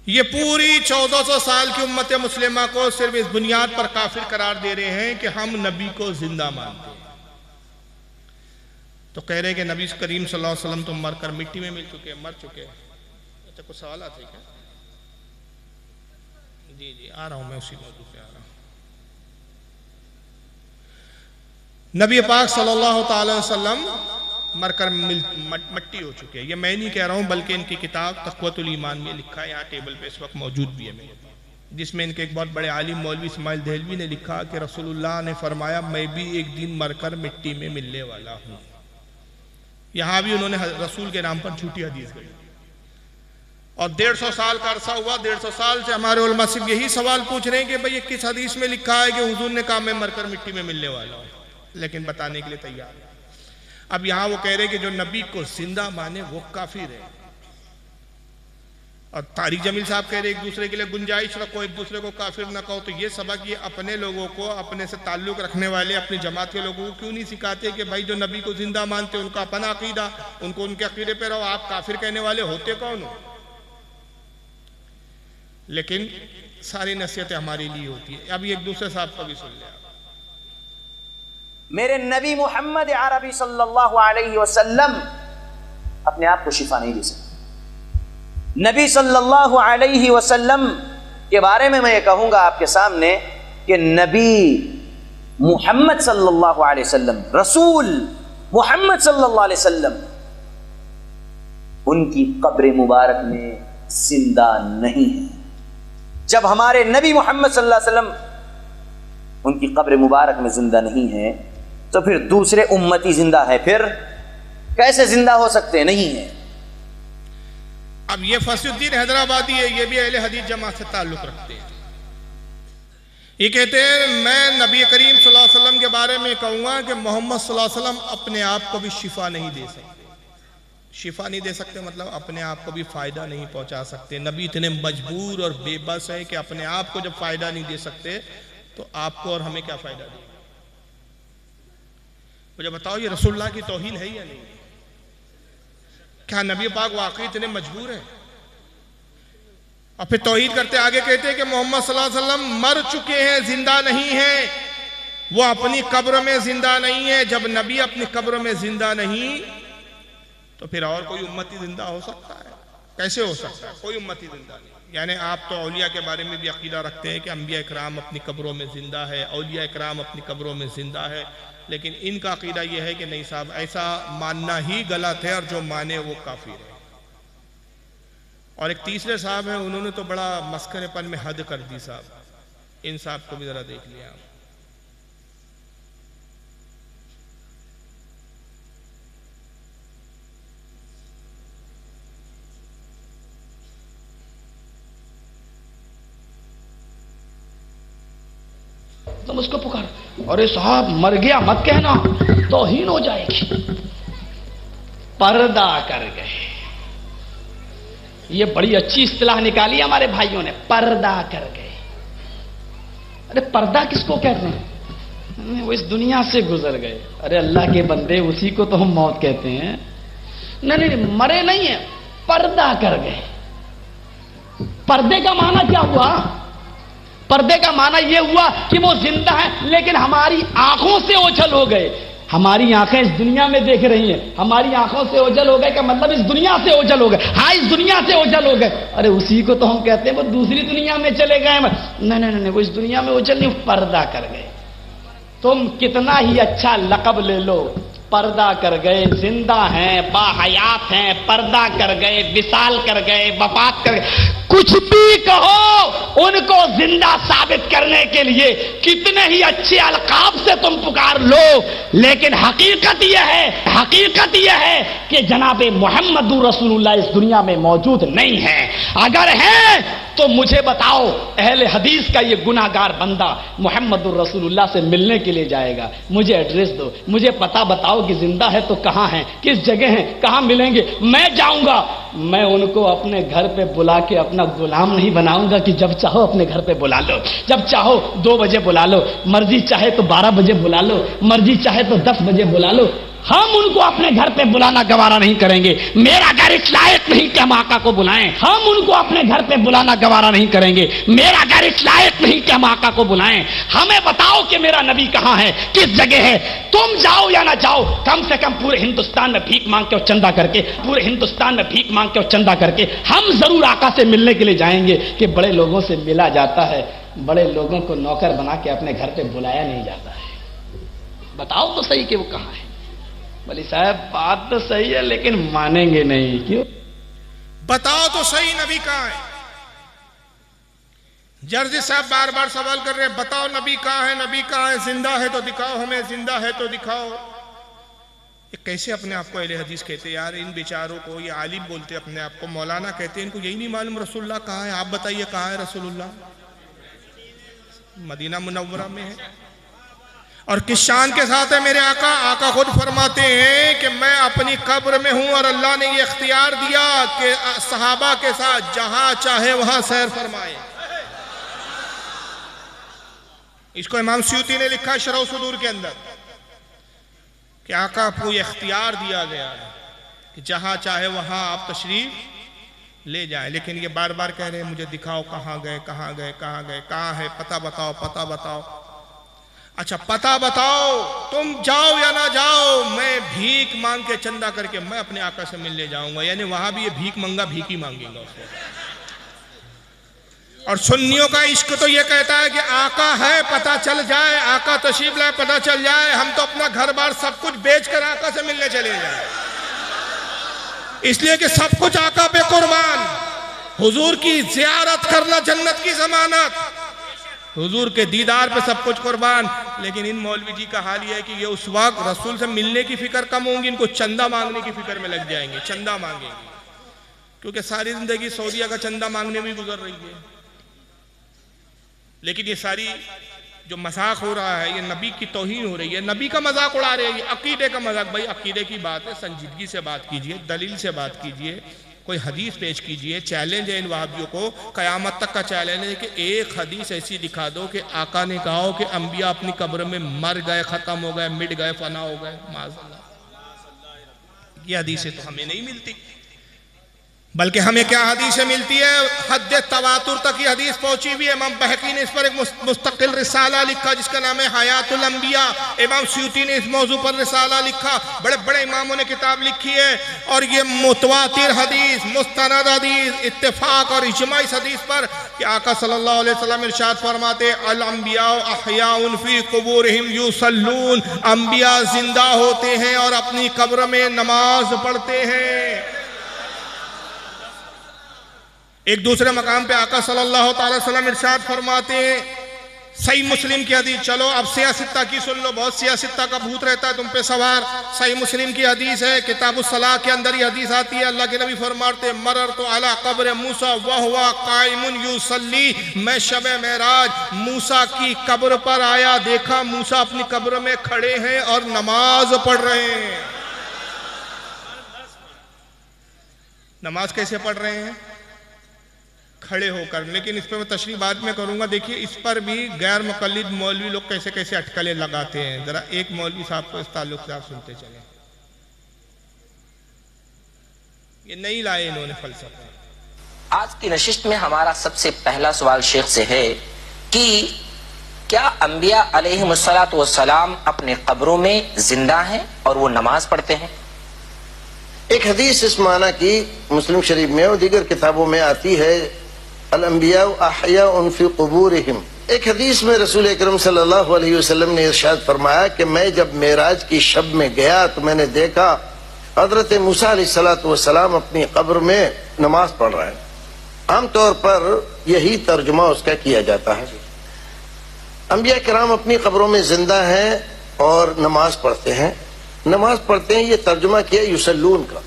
ये पूरी 1400 साल की उम्मत मुस्लिमा को सिर्फ इस बुनियाद पर काफिर करार दे रहे हैं कि हम नबी को जिंदा मानते हैं। तो कह रहे हैं कि नबी करीम सल्लल्लाहु अलैहि वसल्लम तो मरकर मिट्टी में मिल चुके, मर चुके। अच्छा कुछ सवाल आते क्या? जी आ रहा हूं मैं, उसी मौजूद पे आ रहा हूं। नबी पाक सल्लल्लाहु अलैहि वसल्लम मरकर मट्टी हो चुके हैं। ये मैं नहीं कह रहा हूं, बल्कि इनकी किताब तक़वतुल ईमान में लिखा है, यहाँ टेबल पे इस वक्त मौजूद भी है मेरे, जिसमें इनके एक बहुत बड़े आलिम मौलवी इस्माइल देहलवी ने लिखा कि रसूलुल्लाह ने फरमाया मैं भी एक दिन मरकर मिट्टी में मिलने वाला हूँ। यहाँ भी उन्होंने रसूल के नाम पर झूठी हदीस गढ़ी। और 150 साल का अरसा हुआ, 150 साल से हमारे उलमा सिर्फ यही सवाल पूछ रहे हैं कि भाई ये किस हदीस में लिखा है कि हुजूर ने कहा मैं मरकर मिट्टी में मिलने वाला हूँ, लेकिन बताने के लिए तैयार है। अब यहाँ वो कह रहे हैं कि जो नबी को जिंदा माने वो काफिर है। और तारिक जमील साहब कह रहे एक दूसरे के लिए गुंजाइश रखो, एक दूसरे को काफिर ना कहो। तो ये सबक ये अपने लोगों को, अपने से ताल्लुक रखने वाले अपनी जमात के लोगों को क्यों नहीं सिखाते कि भाई जो नबी को जिंदा मानते उनका अपना अकीदा, उनको उनके अकीदे पे रहो, आप काफिर कहने वाले होते कौन हो? लेकिन सारी नसीहतें हमारे लिए होती है। अब एक दूसरे साहब को भी सुन लिया। मेरे नबी मोहम्मद अरबी सल्लल्लाहु अलैहि वसल्लम अपने आप को शिफा नहीं दे सकते। नबी सल्लल्लाहु अलैहि वसल्लम के बारे में मैं ये कहूंगा आपके सामने कि नबी मोहम्मद सल्लल्लाहु अलैहि वसल्लम, रसूल मोहम्मद सल्लल्लाहु अलैहि वसल्लम, उनकी कब्र मुबारक में जिंदा नहीं है। जब हमारे नबी मोहम्मद सल्लल्लाहु अलैहि वसल्लम उनकी कब्र मुबारक में जिंदा नहीं है, तो फिर दूसरे उम्मती जिंदा है, फिर कैसे जिंदा हो सकते? नहीं है। अब ये फसीउद्दीन हैदराबादी है, ये भी अहले हदीस जमात से ताल्लुक रखते हैं। ये कहते हैं मैं नबी करीम सल्लल्लाहु अलैहि वसल्लम के बारे में कहूंगा कि मोहम्मद सल्लल्लाहु अलैहि वसल्लम अपने आप को भी शिफा नहीं दे सकते। शिफा नहीं दे सकते मतलब अपने आप को भी फायदा नहीं पहुंचा सकते। नबी इतने मजबूर और बेबस है कि अपने आप को जब फायदा नहीं दे सकते तो आपको और हमें क्या फायदा देगा? मुझे बताओ ये रसूलुल्लाह की तौहीन है या नहीं? क्या नबी पाक वाकई इतने मजबूर हैं? और फिर तौहीद करते आगे कहते हैं कि मोहम्मद सल्लल्लाहु अलैहि वसल्लम मर चुके हैं, जिंदा नहीं है, वो अपनी कब्र में जिंदा नहीं है। जब नबी अपनी कब्र में जिंदा नहीं तो फिर और कोई उम्मती जिंदा हो सकता है? कैसे हो सकता है? कोई उम्मती जिंदा नहीं। यानी आप तो औलिया के बारे में भी अकीदा रखते हैं कि अंबिया इकराम अपनी कब्रों में जिंदा है, औलिया इकराम अपनी कब्रों में जिंदा है, लेकिन इनका अकीदा यह है कि नहीं साहब, ऐसा मानना ही गलत है और जो माने वो काफिर है। और एक तीसरे साहब हैं, उन्होंने तो बड़ा मस्करेपन में हद कर दी साहब। इन साहब को भी जरा देख लिया। तुम उसको पुकार, अरे साहब मर गया मत कहना, तौहीन हो जाएगी। पर्दा कर गए, ये बड़ी अच्छी इस्तिलाह निकाली हमारे भाइयों ने, पर्दा कर गए। अरे पर्दा किसको कहते हैं? वो इस दुनिया से गुजर गए। अरे अल्लाह के बंदे, उसी को तो हम मौत कहते हैं। नहीं नहीं, मरे नहीं है, पर्दा कर गए। पर्दे का माना क्या हुआ? पर्दे का माना यह हुआ कि वो जिंदा है लेकिन हमारी आंखों से ओझल हो गए। हमारी आंखें इस दुनिया में देख रही हैं, हमारी आंखों से ओझल हो गए का मतलब इस दुनिया से ओझल हो गए। हाँ, इस दुनिया से ओझल हो गए। अरे उसी को तो हम कहते हैं वो दूसरी दुनिया में चले गए। नहीं नहीं नहीं, वो इस दुनिया में ओझल नहीं, पर्दा कर गए। तुम कितना ही अच्छा लक़ब ले लो, पर्दा कर गए, जिंदा हैं, बाहयात हैं, पर्दा कर गए, विसाल कर गए, वफात कर गए, कुछ भी कहो, उनको जिंदा साबित करने के लिए कितने ही अच्छे अलकाब से तुम पुकार लो, लेकिन हकीकत यह है कि जनाबे मोहम्मदुर रसूलुल्लाह इस दुनिया में मौजूद नहीं है। अगर है तो मुझे बताओ, अहले हदीस का ये गुनाहगार बंदा मोहम्मदुर रसूलुल्लाह से मिलने के लिए जाएगा, मुझे एड्रेस दो, मुझे पता बताओ कि जिंदा है तो कहां है, किस जगह है, कहां मिलेंगे, मैं जाऊंगा। मैं उनको अपने घर पे बुला के अपना गुलाम नहीं बनाऊंगा कि जब चाहो अपने घर पे बुला लो, जब चाहो 2 बजे बुला लो, मर्जी चाहे तो 12 बजे बुला लो, मर्जी चाहे तो 10 बजे बुला लो। हम उनको अपने घर पे बुलाना गवारा नहीं करेंगे। मेरा घर इस लायक नहीं कि हम आका को बुलाएं। हम उनको अपने घर पे बुलाना गवारा नहीं करेंगे। मेरा घर इस लायक नहीं कि हम आका को बुलाएं। हमें बताओ कि मेरा नबी कहां है, किस जगह है। तुम जाओ या ना जाओ, कम से कम पूरे हिंदुस्तान में भीख मांग के और चंदा करके, पूरे हिंदुस्तान में भीख मांग के और चंदा करके हम जरूर आका से मिलने के लिए जाएंगे। कि बड़े लोगों से मिला जाता है, बड़े लोगों को नौकर बना के अपने घर पे बुलाया नहीं जाता है। बताओ तो सही कि वो कहां है। बोली साहब बात तो सही है लेकिन मानेंगे नहीं। क्यों? बताओ तो सही नबी कहां है। जर्जी साहब बार बार सवाल कर रहे हैं, बताओ नबी कहां है, नबी कहां है, जिंदा है तो दिखाओ हमें, जिंदा है तो दिखाओ। ये कैसे अपने आप को अहले हदीस कहते यार। इन बेचारों को ये आलिम बोलते अपने आप को, मौलाना कहते हैं, इनको यही नहीं मालूम रसूलुल्लाह कहां है। आप बताइए कहां है रसूलुल्लाह? मदीना मुनव्वरा में है। और किस शान के साथ है मेरे आका? आका खुद फरमाते हैं कि मैं अपनी कब्र में हूं और अल्लाह ने ये इख्तियार दिया कि सहाबा के साथ जहां चाहे वहां सैर फरमाए। इसको इमाम स्यूती ने लिखा शरह सुदूर के अंदर कि आका को ये इख्तियार दिया गया है कि जहां चाहे वहां आप तशरीफ ले जाए। लेकिन ये बार बार कह रहे हैं मुझे दिखाओ कहां गए, कहां गए, कहां गए, कहां है, पता बताओ, पता बताओ। अच्छा पता बताओ, तुम जाओ या ना जाओ, मैं भीख मांग के चंदा करके मैं अपने आका से मिलने जाऊंगा। यानी वहां भी ये भीख मंगा भीख ही मांगेगा उसको। और सुन्नियों का इश्क तो ये कहता है कि आका है पता चल जाए, आका तशरीफ लाए पता चल जाए, हम तो अपना घर बार सब कुछ बेच कर आका से मिलने चले जाए। इसलिए कि सब कुछ आका पे कुर्बान। हुजूर की जियारत करना जन्नत की जमानत, हुजूर के दीदार पे सब कुछ कुर्बान। लेकिन इन मौलवी जी का हाल ये है कि ये उस वक्त रसूल से मिलने की फिक्र कम होंगी, इनको चंदा मांगने की फिक्र में लग जाएंगे, चंदा मांगेंगे, क्योंकि सारी जिंदगी सऊदीया का चंदा मांगने में गुजर रही है। लेकिन ये सारी जो मजाक हो रहा है, ये नबी की तौहीन हो रही है, नबी का मजाक उड़ा रहे हैं, ये अकीदे का मजाक। भाई अकीदे की बात है, संजीदगी से बात कीजिए, दलील से बात कीजिए, कोई हदीस पेश कीजिए। चैलेंज है इन वहाबियों को, कयामत तक का चैलेंज है कि एक हदीस ऐसी दिखा दो कि आका ने कहा हो कि अंबिया अपनी कब्र में मर गए, खत्म हो गए, मिट गए, फना हो गए। माज़अल्लाह, ये हदीसें तो हमें नहीं मिलती। बल्कि हमें क्या हदीसें मिलती है, हद तवातुर तक ये हदीस पहुंची हुई है। इमाम बहकी ने इस पर एक मुस्तकिल रिसाला लिखा जिसका नाम है हयातुल अंबिया। इमाम स्यूती ने इस मौजू पर रिसाला लिखा। बड़े बड़े इमामों ने किताब लिखी है। और ये मुतवातिर हदीस, मुस्तनद हदीस, इत्तेफाक और इजमा इस हदीस पर कि आका सल्लल्लाहु अलैहि वसल्लम इरशाद फरमाते अल अंबिया अहयाउन फी कुबूरिहिम युसल्लून, अंबिया जिंदा होते हैं और अपनी कब्र में नमाज पढ़ते हैं। एक दूसरे मकाम पे आका सल्लल्लाहु अलैहि वसल्लम इरशाद फरमाते हैं, सही मुस्लिम की हदीस, चलो अब सियासत्ता की सुन लो, बहुत सियासत्ता का भूत रहता है तुम पे सवार। सही मुस्लिम की हदीस है, किताबुस सलाह के अंदर ये हदीस आती है। अल्लाह के नबी फरमाते मररतु अला कब्र मूसा वहुवा काइमुन युसल्ली, मैं शबे मेराज मूसा की कब्र पर आया, देखा मूसा अपनी कब्र में खड़े हैं और नमाज पढ़ रहे हैं। नमाज कैसे पढ़ रहे हैं? खड़े होकर। लेकिन इस पर मैं तशरीह बाद में करूंगा। देखिए इस पर भी गैर मुकल्लिद मौलवी लोग कैसे कैसे अटकलें लगाते हैं। जरा एक मौलवी साहब को इस ताल्लुक से आप सुनते चले। ये नहीं लाए इन्होंने फलसफा। आज की नशिस्त में हमारा सबसे पहला सवाल शेख से है कि क्या अंबिया अलैहिमुस्सलातु वस्सलाम अपने कब्रों में जिंदा हैं और वो नमाज पढ़ते हैं? एक हदीस इस माना की मुस्लिम शरीफ में और दीगर किताबों में आती है, अल अंबिया अहयाउन फी कुबूरिहिम, एक हदीस में रसूल अकरम सल्लल्लाहु अलैहि वसल्लम ने इरशाद फरमाया कि मैं जब मेराज की शब में गया तो मैंने देखा हजरत मूसा अलैहिस्सलातु वस्सलाम अपनी कब्र में नमाज पढ़ रहे हैं। आमतौर पर यही तर्जुमा उसका किया जाता है। अंबिया किराम अपनी कब्रों में जिंदा हैं और नमाज पढ़ते हैं। नमाज पढ़ते हैं, ये तर्जुमा किया युसल्लून का।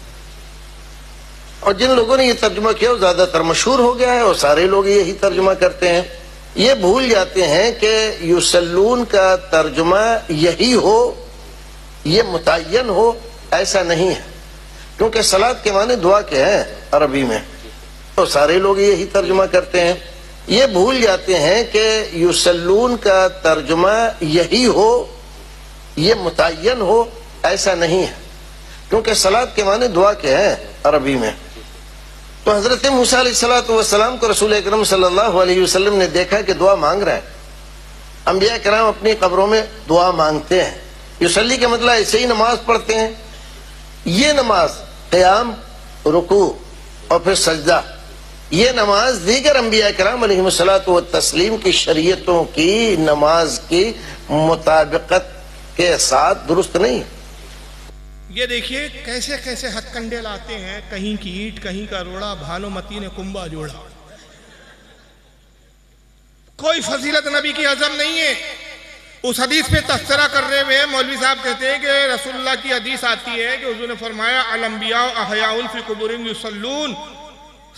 और जिन लोगों ने ये तर्जुमा किया वो ज्यादातर मशहूर हो गया है और सारे लोग यही तर्जुमा करते हैं। ये भूल जाते हैं कि युसल्लून का तर्जुमा यही हो, ये मुतय्यन हो, ऐसा नहीं है, क्योंकि सलात के माने दुआ के हैं अरबी में, तो सारे लोग यही तर्जुमा करते हैं। ये भूल जाते हैं कि युसल्लून का तर्जुमा यही हो, ये मुतय्यन हो, ऐसा नहीं है, क्योंकि सलात के माने दुआ के हैं अरबी में। तो हजरत मूसा अलैहिस्सलाम को रसूल अकरम सल्लल्लाहु अलैहि वसल्लम ने देखा कि दुआ मांग रहे हैं। अंबिया किराम अपनी कब्रों में दुआ मांगते हैं। युसल्ली का मतलब ऐसे ही नमाज पढ़ते हैं। ये नमाज क़याम, रुकू और फिर सजदा, ये नमाज दीगर अंबिया किराम अलैहिमुस्सलातु व तस्लीम की शरीयतों की नमाज की मुताबिकत के साथ दुरुस्त नहीं है। ये देखिए कैसे कैसे हथकंडे लाते हैं, कहीं की ईंट कहीं का रोड़ा, भानुमती ने कुंभा जोड़ा। कोई फजीलत नबी की हजम नहीं है। उस हदीस पे तस्करा कर रहे हुए मौलवी साहब कहते हैं कि रसूलुल्लाह की हदीस आती है कि हुजूर ने फरमाया अल अंबिया अहयाउन फी कुबुरिहिम युसल्लून।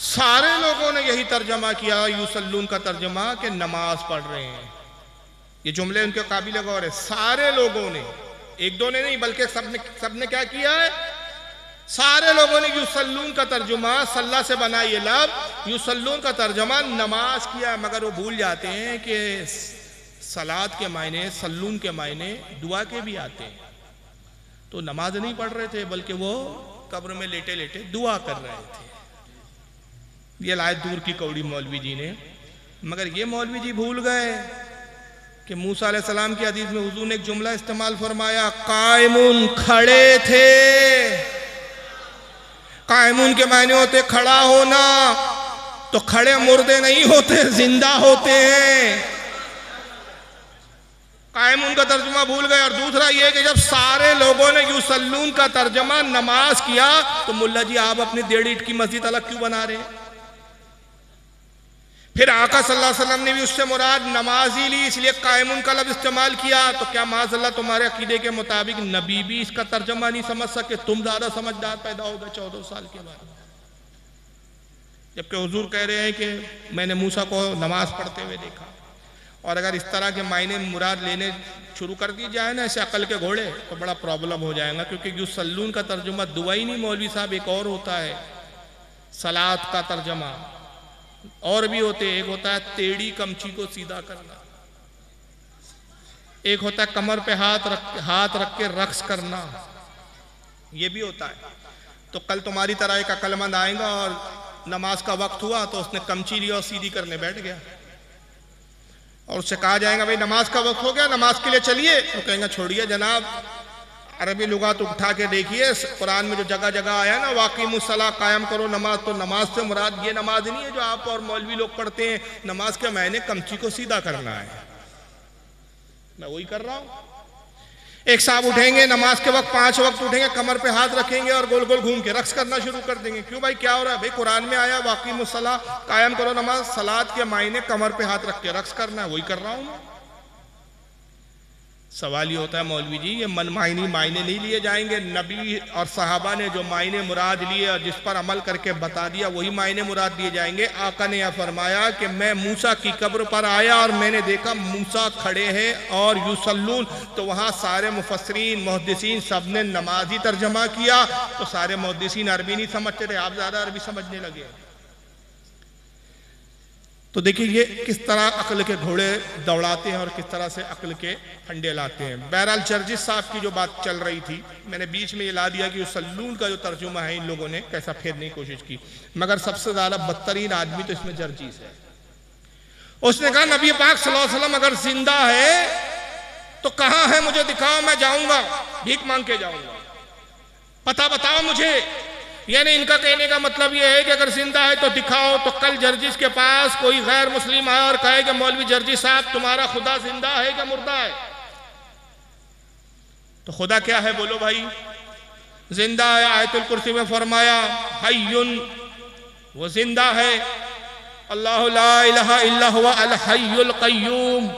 सारे लोगों ने यही तर्जमा किया युसल्लून का तर्जमा कि नमाज पढ़ रहे हैं। ये जुमले उनके काबिल गौर है। सारे लोगों ने, एक दो ने नहीं बल्कि सबने क्या किया है, सारे लोगों ने युसल्लून का तर्जुमा, सल्ला से बना ये लब, युसल्लून का तर्जुमा नमाज किया। मगर वो भूल जाते हैं कि सलात के मायने, सल्लून के मायने दुआ के भी आते हैं। तो नमाज नहीं पढ़ रहे थे बल्कि वो कब्र में लेटे लेटे दुआ कर रहे थे। ये लायत दूर की कौड़ी मौलवी जी ने। मगर ये मौलवी जी भूल गए कि मूसा अलैहिस्सलाम की हदीस में हुजूर ने एक जुमला इस्तेमाल फरमाया, कायमुन, खड़े थे। कायमुन के मायने होते खड़ा होना, तो खड़े मुर्दे नहीं होते, जिंदा होते हैं। कायमुन का तर्जुमा भूल गए। और दूसरा ये कि जब सारे लोगों ने युसल्लून का तर्जुमा नमाज किया तो मुल्ला जी आप अपनी 1.5 ईंट की मस्जिद अलग क्यों बना रहे हैं? फिर आका सल्लल्लाहु अलैहि वसल्लम ने भी उससे मुराद नमाज ही ली, इसलिए कायमुन का लफ्ज़ इस्तेमाल किया। तो क्या माज़अल्लाह तुम्हारे अकीदे के मुताबिक नबी भी इसका तर्जुमा नहीं समझ सके? तुम ज्यादा समझदार पैदा हो गए 14 साल के बाद, जबकि हुजूर कह रहे हैं कि मैंने मूसा को नमाज पढ़ते हुए देखा। और अगर इस तरह के मायने मुराद लेने शुरू कर दी जाए ना ऐसे अकल के घोड़े, तो बड़ा प्रॉब्लम हो जाएगा। क्योंकि युसल्लून का तर्जुमा दुआ ही नहीं मौलवी साहब, एक और होता है सलात का तर्जुमा, और भी होते। एक होता है टेढ़ी कमची को सीधा करना, एक होता है कमर पे हाथ रख के रक्स करना, ये भी होता है। तो कल तुम्हारी तरह एक अक्लमंद आएगा और नमाज का वक्त हुआ तो उसने कमची लिया और सीधी करने बैठ गया, और उससे कहा जाएगा भाई नमाज का वक्त हो गया, नमाज के लिए चलिए। तो कहेंगे छोड़िए जनाब, अरबी लुगात उठा के देखिए, कुरान में जो जगह जगह आया ना वाक़िमुस्सलाह, कायम करो नमाज, तो नमाज से मुराद ये नमाज नहीं है जो आप और मौलवी लोग पढ़ते हैं। नमाज के मायने कमची को सीधा करना है। मैं वही कर रहा हूं। एक साहब उठेंगे नमाज के वक्त, 5 वक्त उठेंगे, कमर पे हाथ रखेंगे और गोल गोल घूम के रक्स करना शुरू कर देंगे। क्यों भाई, क्या हो रहा है? भाई कुरान में आया वाक़िमुस्सलाह, कायम करो नमाज, सलात के मायने कमर पे हाथ रख के रक्स करना है, वही कर रहा हूं मैं। सवाल ये होता है मौलवी जी ये मनमाइनी मायने नहीं लिए जाएंगे? नबी और सहाबा ने जो मायने मुराद लिए और जिस पर अमल करके बता दिया वही मायने मुराद दिए जाएंगे? आका ने यह फरमाया कि मैं मूसा की कब्र पर आया और मैंने देखा मूसा खड़े हैं और युसल्लून, तो वहाँ सारे मुफस्सिरीन मुहद्दिसीन सब ने नमाजी तर्जमा किया। तो सारे मुहद्दिसीन अरबी नहीं समझते थे, आप ज़्यादा अरबी समझने लगे। तो देखिए ये किस तरह अक्ल के घोड़े दौड़ाते हैं और किस तरह से अक्ल के फंडे लाते हैं। बहरहाल जर्जिस साहब की जो बात चल रही थी, मैंने बीच में ये ला दिया कि युसल्लून का जो तर्जुमा है इन लोगों ने कैसा फेरने की कोशिश की, मगर सबसे ज्यादा बदतरीन आदमी तो इसमें जर्जिस है। उसने कहा नबी पाक सल्लल्लाहु अलैहि वसल्लम अगर जिंदा है तो कहाँ है, मुझे दिखाओ, मैं जाऊंगा, भीख मांग के जाऊंगा, पता बताओ मुझे। यानी इनका कहने का मतलब यह है कि अगर जिंदा है तो दिखाओ। तो कल जर्जिस के पास कोई गैर मुस्लिम आए और कहे कि मौलवी जर्जिस साहब तुम्हारा खुदा जिंदा है क्या मुर्दा है? तो खुदा क्या है बोलो भाई? जिंदा है। आयतुल कुर्सी में फरमाया हय्युन, वो जिंदा है। अल्लाहु ला इलाहा इल्ला हुवा अल हय्युल कय्यूम।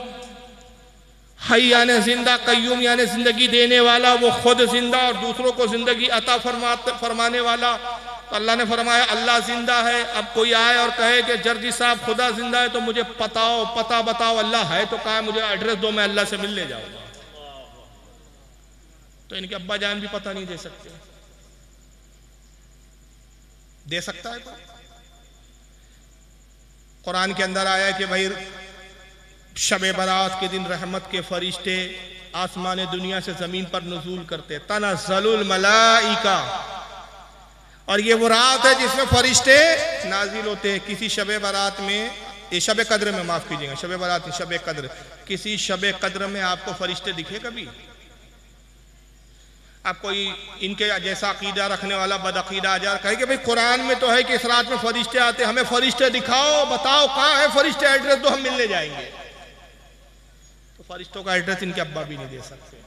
हय यानी जिंदा, कय्यूम यानी जिंदगी देने वाला, वो खुद जिंदा और दूसरों को जिंदगी अता फरमाने वाला। तो अल्लाह ने फरमाया अल्लाह जिंदा है। अब कोई आए और कहे कि जर्जी साहब खुदा जिंदा है तो मुझे पता बताओ अल्लाह है तो कहा मुझे एड्रेस दो, मैं अल्लाह से मिलने जाऊंगा। तो इनके अब्बा जान भी पता नहीं दे सकते। दे सकता है? कुरान के अंदर आया कि भाई शबे बारात के दिन रहमत के फरिश्ते आसमान दुनिया से जमीन पर नुज़ूल करते, तनज़्ज़लुल मलाइका। और ये वो रात है जिसमें फरिश्ते नाजिल होते हैं। किसी शबे बारात में, ये शबे कद्र में, माफ कीजिएगा, शबे बारात शबे कद्र, किसी शबे कद्र में आपको फरिश्ते दिखे कभी? आप कोई इनके जैसा अकीदा रखने वाला बदअकीदा आ जाए कहे कि भाई कुरान में तो है कि इस रात में फरिश्ते आते, हमें फरिश्ते दिखाओ, बताओ कहाँ है फरिश्ते, एड्रेस दो, हम मिलने जाएंगे। तो फरिश्तों का एड्रेस इनके अब्बा भी नहीं दे सकते।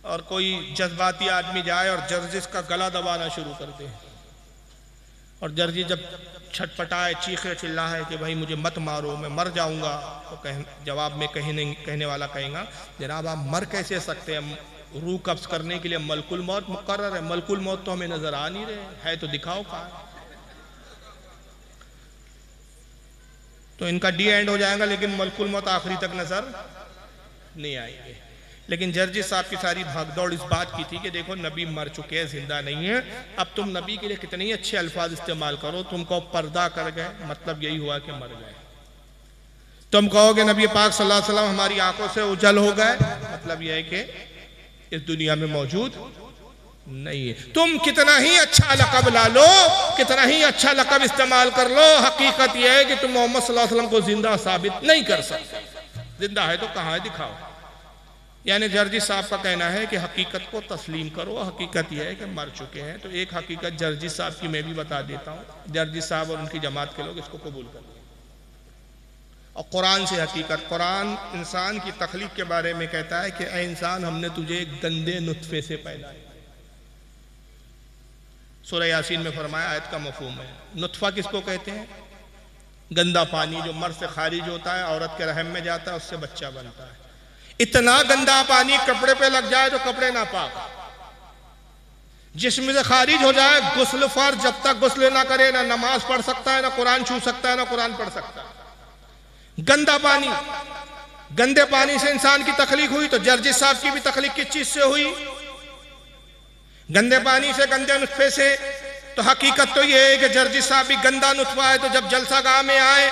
और कोई जज्बाती आदमी जाए और जर्जिस का गला दबाना शुरू कर दे, और जर्जी जब छटपटाए, चीखे चिल्लाए कि भाई मुझे मत मारो, मैं मर जाऊंगा, तो जवाब में कहने वाला कहेगा जनाब आप मर कैसे सकते हैं? रूह कब्ज करने के लिए मलकुल मौत मुकर्रर है। मलकुल मौत तो हमें नजर आ नहीं रहे है, तो दिखाओ कहाँ। तो इनका डी एंड हो जाएगा, लेकिन मलकुल मौत आखिरी तक नजर नहीं आएंगे। लेकिन जर्जी साहब की सारी भागदौड़ इस बात की थी कि देखो नबी मर चुके हैं, जिंदा नहीं है। अब तुम नबी के लिए कितने ही अच्छे अल्फाज इस्तेमाल करो, तुमको पर्दा कर गए, मतलब यही हुआ कि मर गए। तुम कहोगे नबी पाक सल्लल्लाहु अलैहि वसल्लम हमारी आंखों से उजल हो गए, मतलब यह है कि इस दुनिया में मौजूद नहीं है। तुम कितना ही अच्छा लक़ब ला लो, कितना ही अच्छा लक़ब इस्तेमाल कर लो, हकीकत यह है कि तुम मोहम्मद सल्लल्लाहु अलैहि वसल्लम को जिंदा साबित नहीं कर सकते। जिंदा है तो कहाँ है, दिखाओ। यानी जर्जी साहब का कहना है कि हकीकत को तस्लीम करो। हकीकत यह है कि मर चुके हैं। तो एक हकीकत जर्जी साहब की मैं भी बता देता हूँ। जर्जी साहब और उनकी जमात के लोग इसको कबूल कर लें। और कुरान से हकीकत, कुरान इंसान की तख्लीक के बारे में कहता है कि ऐ इंसान हमने तुझे गंदे नुत्फे से पैदा किया। सूरह यासीन में फरमाया, आयत का मफहूम है। नुत्फा किसको कहते हैं? गंदा पानी जो मर्द से खारिज होता है, औरत के रहम में जाता है, उससे बच्चा बनता है। इतना गंदा पानी कपड़े पे लग जाए तो कपड़े नापाक, जिस्म से खारिज हो जाए, गुस्ल फर्ज, जब तक गुस्ल ना करे ना नमाज पढ़ सकता है, ना कुरान छू सकता है, ना कुरान पढ़ सकता है। गंदा पानी, गंदे पानी से इंसान की तख्लीक हुई। तो जर्जी साहब की भी तख्लीक किस चीज से हुई? गंदे पानी से, गंदे नुत्फे से। तो हकीकत तो ये है कि जर्जी साहब भी गंदा नुत्फा है। तो जब जलसा गाह में आए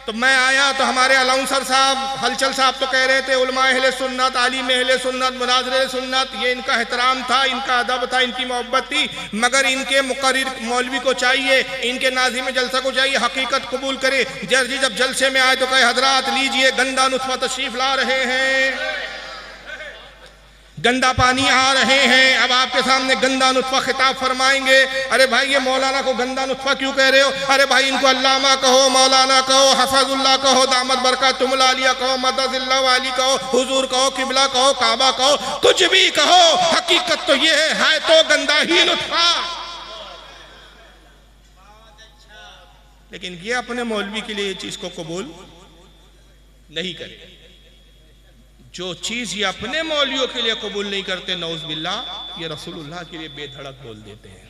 तो मैं आया तो हमारे अलाउंसर साहब, हलचल साहब तो कह रहे थे उलमा अहले सुन्नत, आलिम अहले सुन्नत, मुनाज़िर सुन्नत, ये इनका एहतराम था, इनका अदब था, इनकी मोहब्बत थी। मगर इनके मुकर्रिर मौलवी को चाहिए, इनके नाज़िम जलसा को चाहिए हकीकत कबूल करे। जर्जी जब जलसे में आए तो कहे हजरात लीजिए गंदा नुत्फा तशरीफ ला रहे हैं, गंदा पानी आ रहे हैं, अब आपके सामने गंदा नुत्फा खिताब फरमाएंगे। अरे भाई ये मौलाना को गंदा नुत्फा क्यों कह रहे हो? अरे भाई इनको अल्लामा कहो, मौलाना कहो, हफजुल्लाह कहो, दामद बरकातुहुल आलिया कहो, मददिल्लाह वाली कहो, हुजूर कहो, किबला कहो, काबा कहो, कुछ भी कहो, हकीकत तो ये है तो गंदा ही नुत्फा। लेकिन ये अपने मौलवी के लिए ये चीज को कबूल नहीं करे। जो चीज ये अपने मौलियों के लिए कबूल नहीं करते, नौज बिल्लाह, ये रसूलुल्लाह के लिए बेधड़क बोल देते हैं।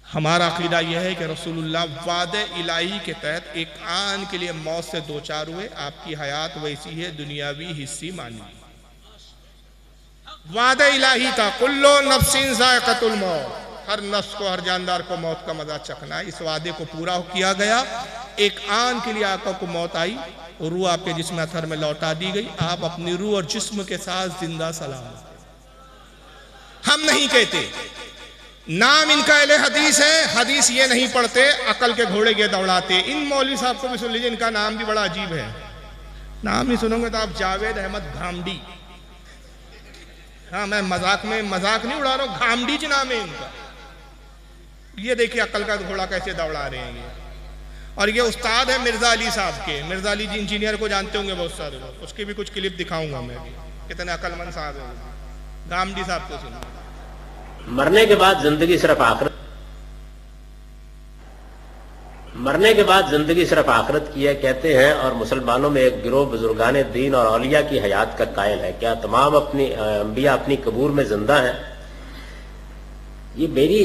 हमारा अकीदा यह है कि रसूलुल्लाह वादे इलाही के तहत एक आन के लिए मौत से दो चार हुए। आपकी हयात वैसी है, दुनियावी हिस्सी मानी। वादे इलाही था, कुल्लो नफ्सिन ज़ाइक़तुल मौत, हर नफ्स को, हर जानदार को मौत का मजा चखना है। इस वादे को पूरा किया गया। एक आन के लिए आका को मौत आई, रूह आपके जिस्म अथर में लौटा दी गई। आप अपनी रूह और जिस्म के साथ जिंदा सलामत। हम नहीं कहते, नाम इनका अहले हदीस है, हदीस ये नहीं पढ़ते, अकल के घोड़े ये दौड़ाते। इन मौलवी साहब को भी सुन लीजिए, इनका नाम भी बड़ा अजीब है। नाम नहीं सुनोगे तो आप जावेद अहमद घामडी, हाँ, मैं मजाक नहीं उड़ा रहा हूँ, घामडीज नाम है इनका। ये देखिए अकल का घोड़ा कैसे दौड़ा रहे हैं ये। और ये उस्ताद है मिर्जा अली साहब के। मिर्जा अली जी इंजीनियर को जानते होंगे बहुत सारे लोग, उसकी भी कुछ क्लिप दिखाऊंगा मैं भी, कितने अकलमंद साहब है। गामडी साहब को सुनो। मरने के बाद जिंदगी सिर्फ आखिरत, मरने के बाद जिंदगी सिर्फ आखिरत की है कहते हैं, और मुसलमानों में एक गिरोह बुजुर्गान दीन और औलिया की हयात का कायल है। क्या तमाम अंबिया अपनी कबूर में जिंदा है? ये मेरी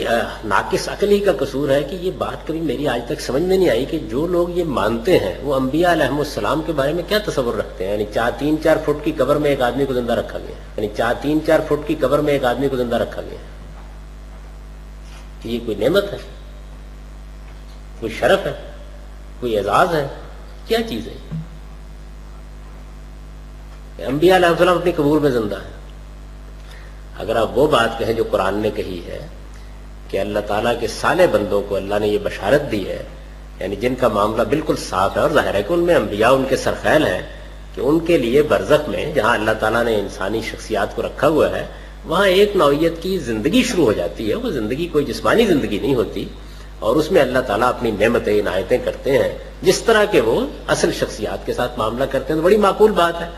नाकिस अकल ही का कसूर है कि ये बात कभी मेरी आज तक समझ में नहीं आई कि जो लोग ये मानते हैं वो अंबिया अलैहिमुस्सलाम के बारे में क्या तस्वुर रखते हैं। यानी 3-4 फुट की कब्र में एक आदमी को जिंदा रखा गया, यानी 3-4 फुट की कब्र में एक आदमी को जिंदा रखा गया। ये कोई नेमत है, कोई शरफ है, कोई एजाज है, क्या चीज है? अंबिया अलैहिस्सलाम अपनी कबूर में जिंदा है। अगर आप वो बात कहें जो कुरान ने कही है कि अल्लाह ताला के साले बंदों को अल्लाह ने ये बशारत दी है, यानी जिनका मामला बिल्कुल साफ है और जाहिर है कि उनमें अंबिया उनके सरखैल हैं, कि उनके लिए बरज़ख में जहां अल्लाह ताला ने इंसानी शख्सियात को रखा हुआ है वहां एक नौइयत की जिंदगी शुरू हो जाती है। वो जिंदगी कोई जिस्मानी जिंदगी नहीं होती, और उसमें अल्लाह ताला अपनी नेमतें इनायतें करते हैं जिस तरह के वो असल शख्सियात के साथ मामला करते हैं। तो बड़ी माकूल बात है।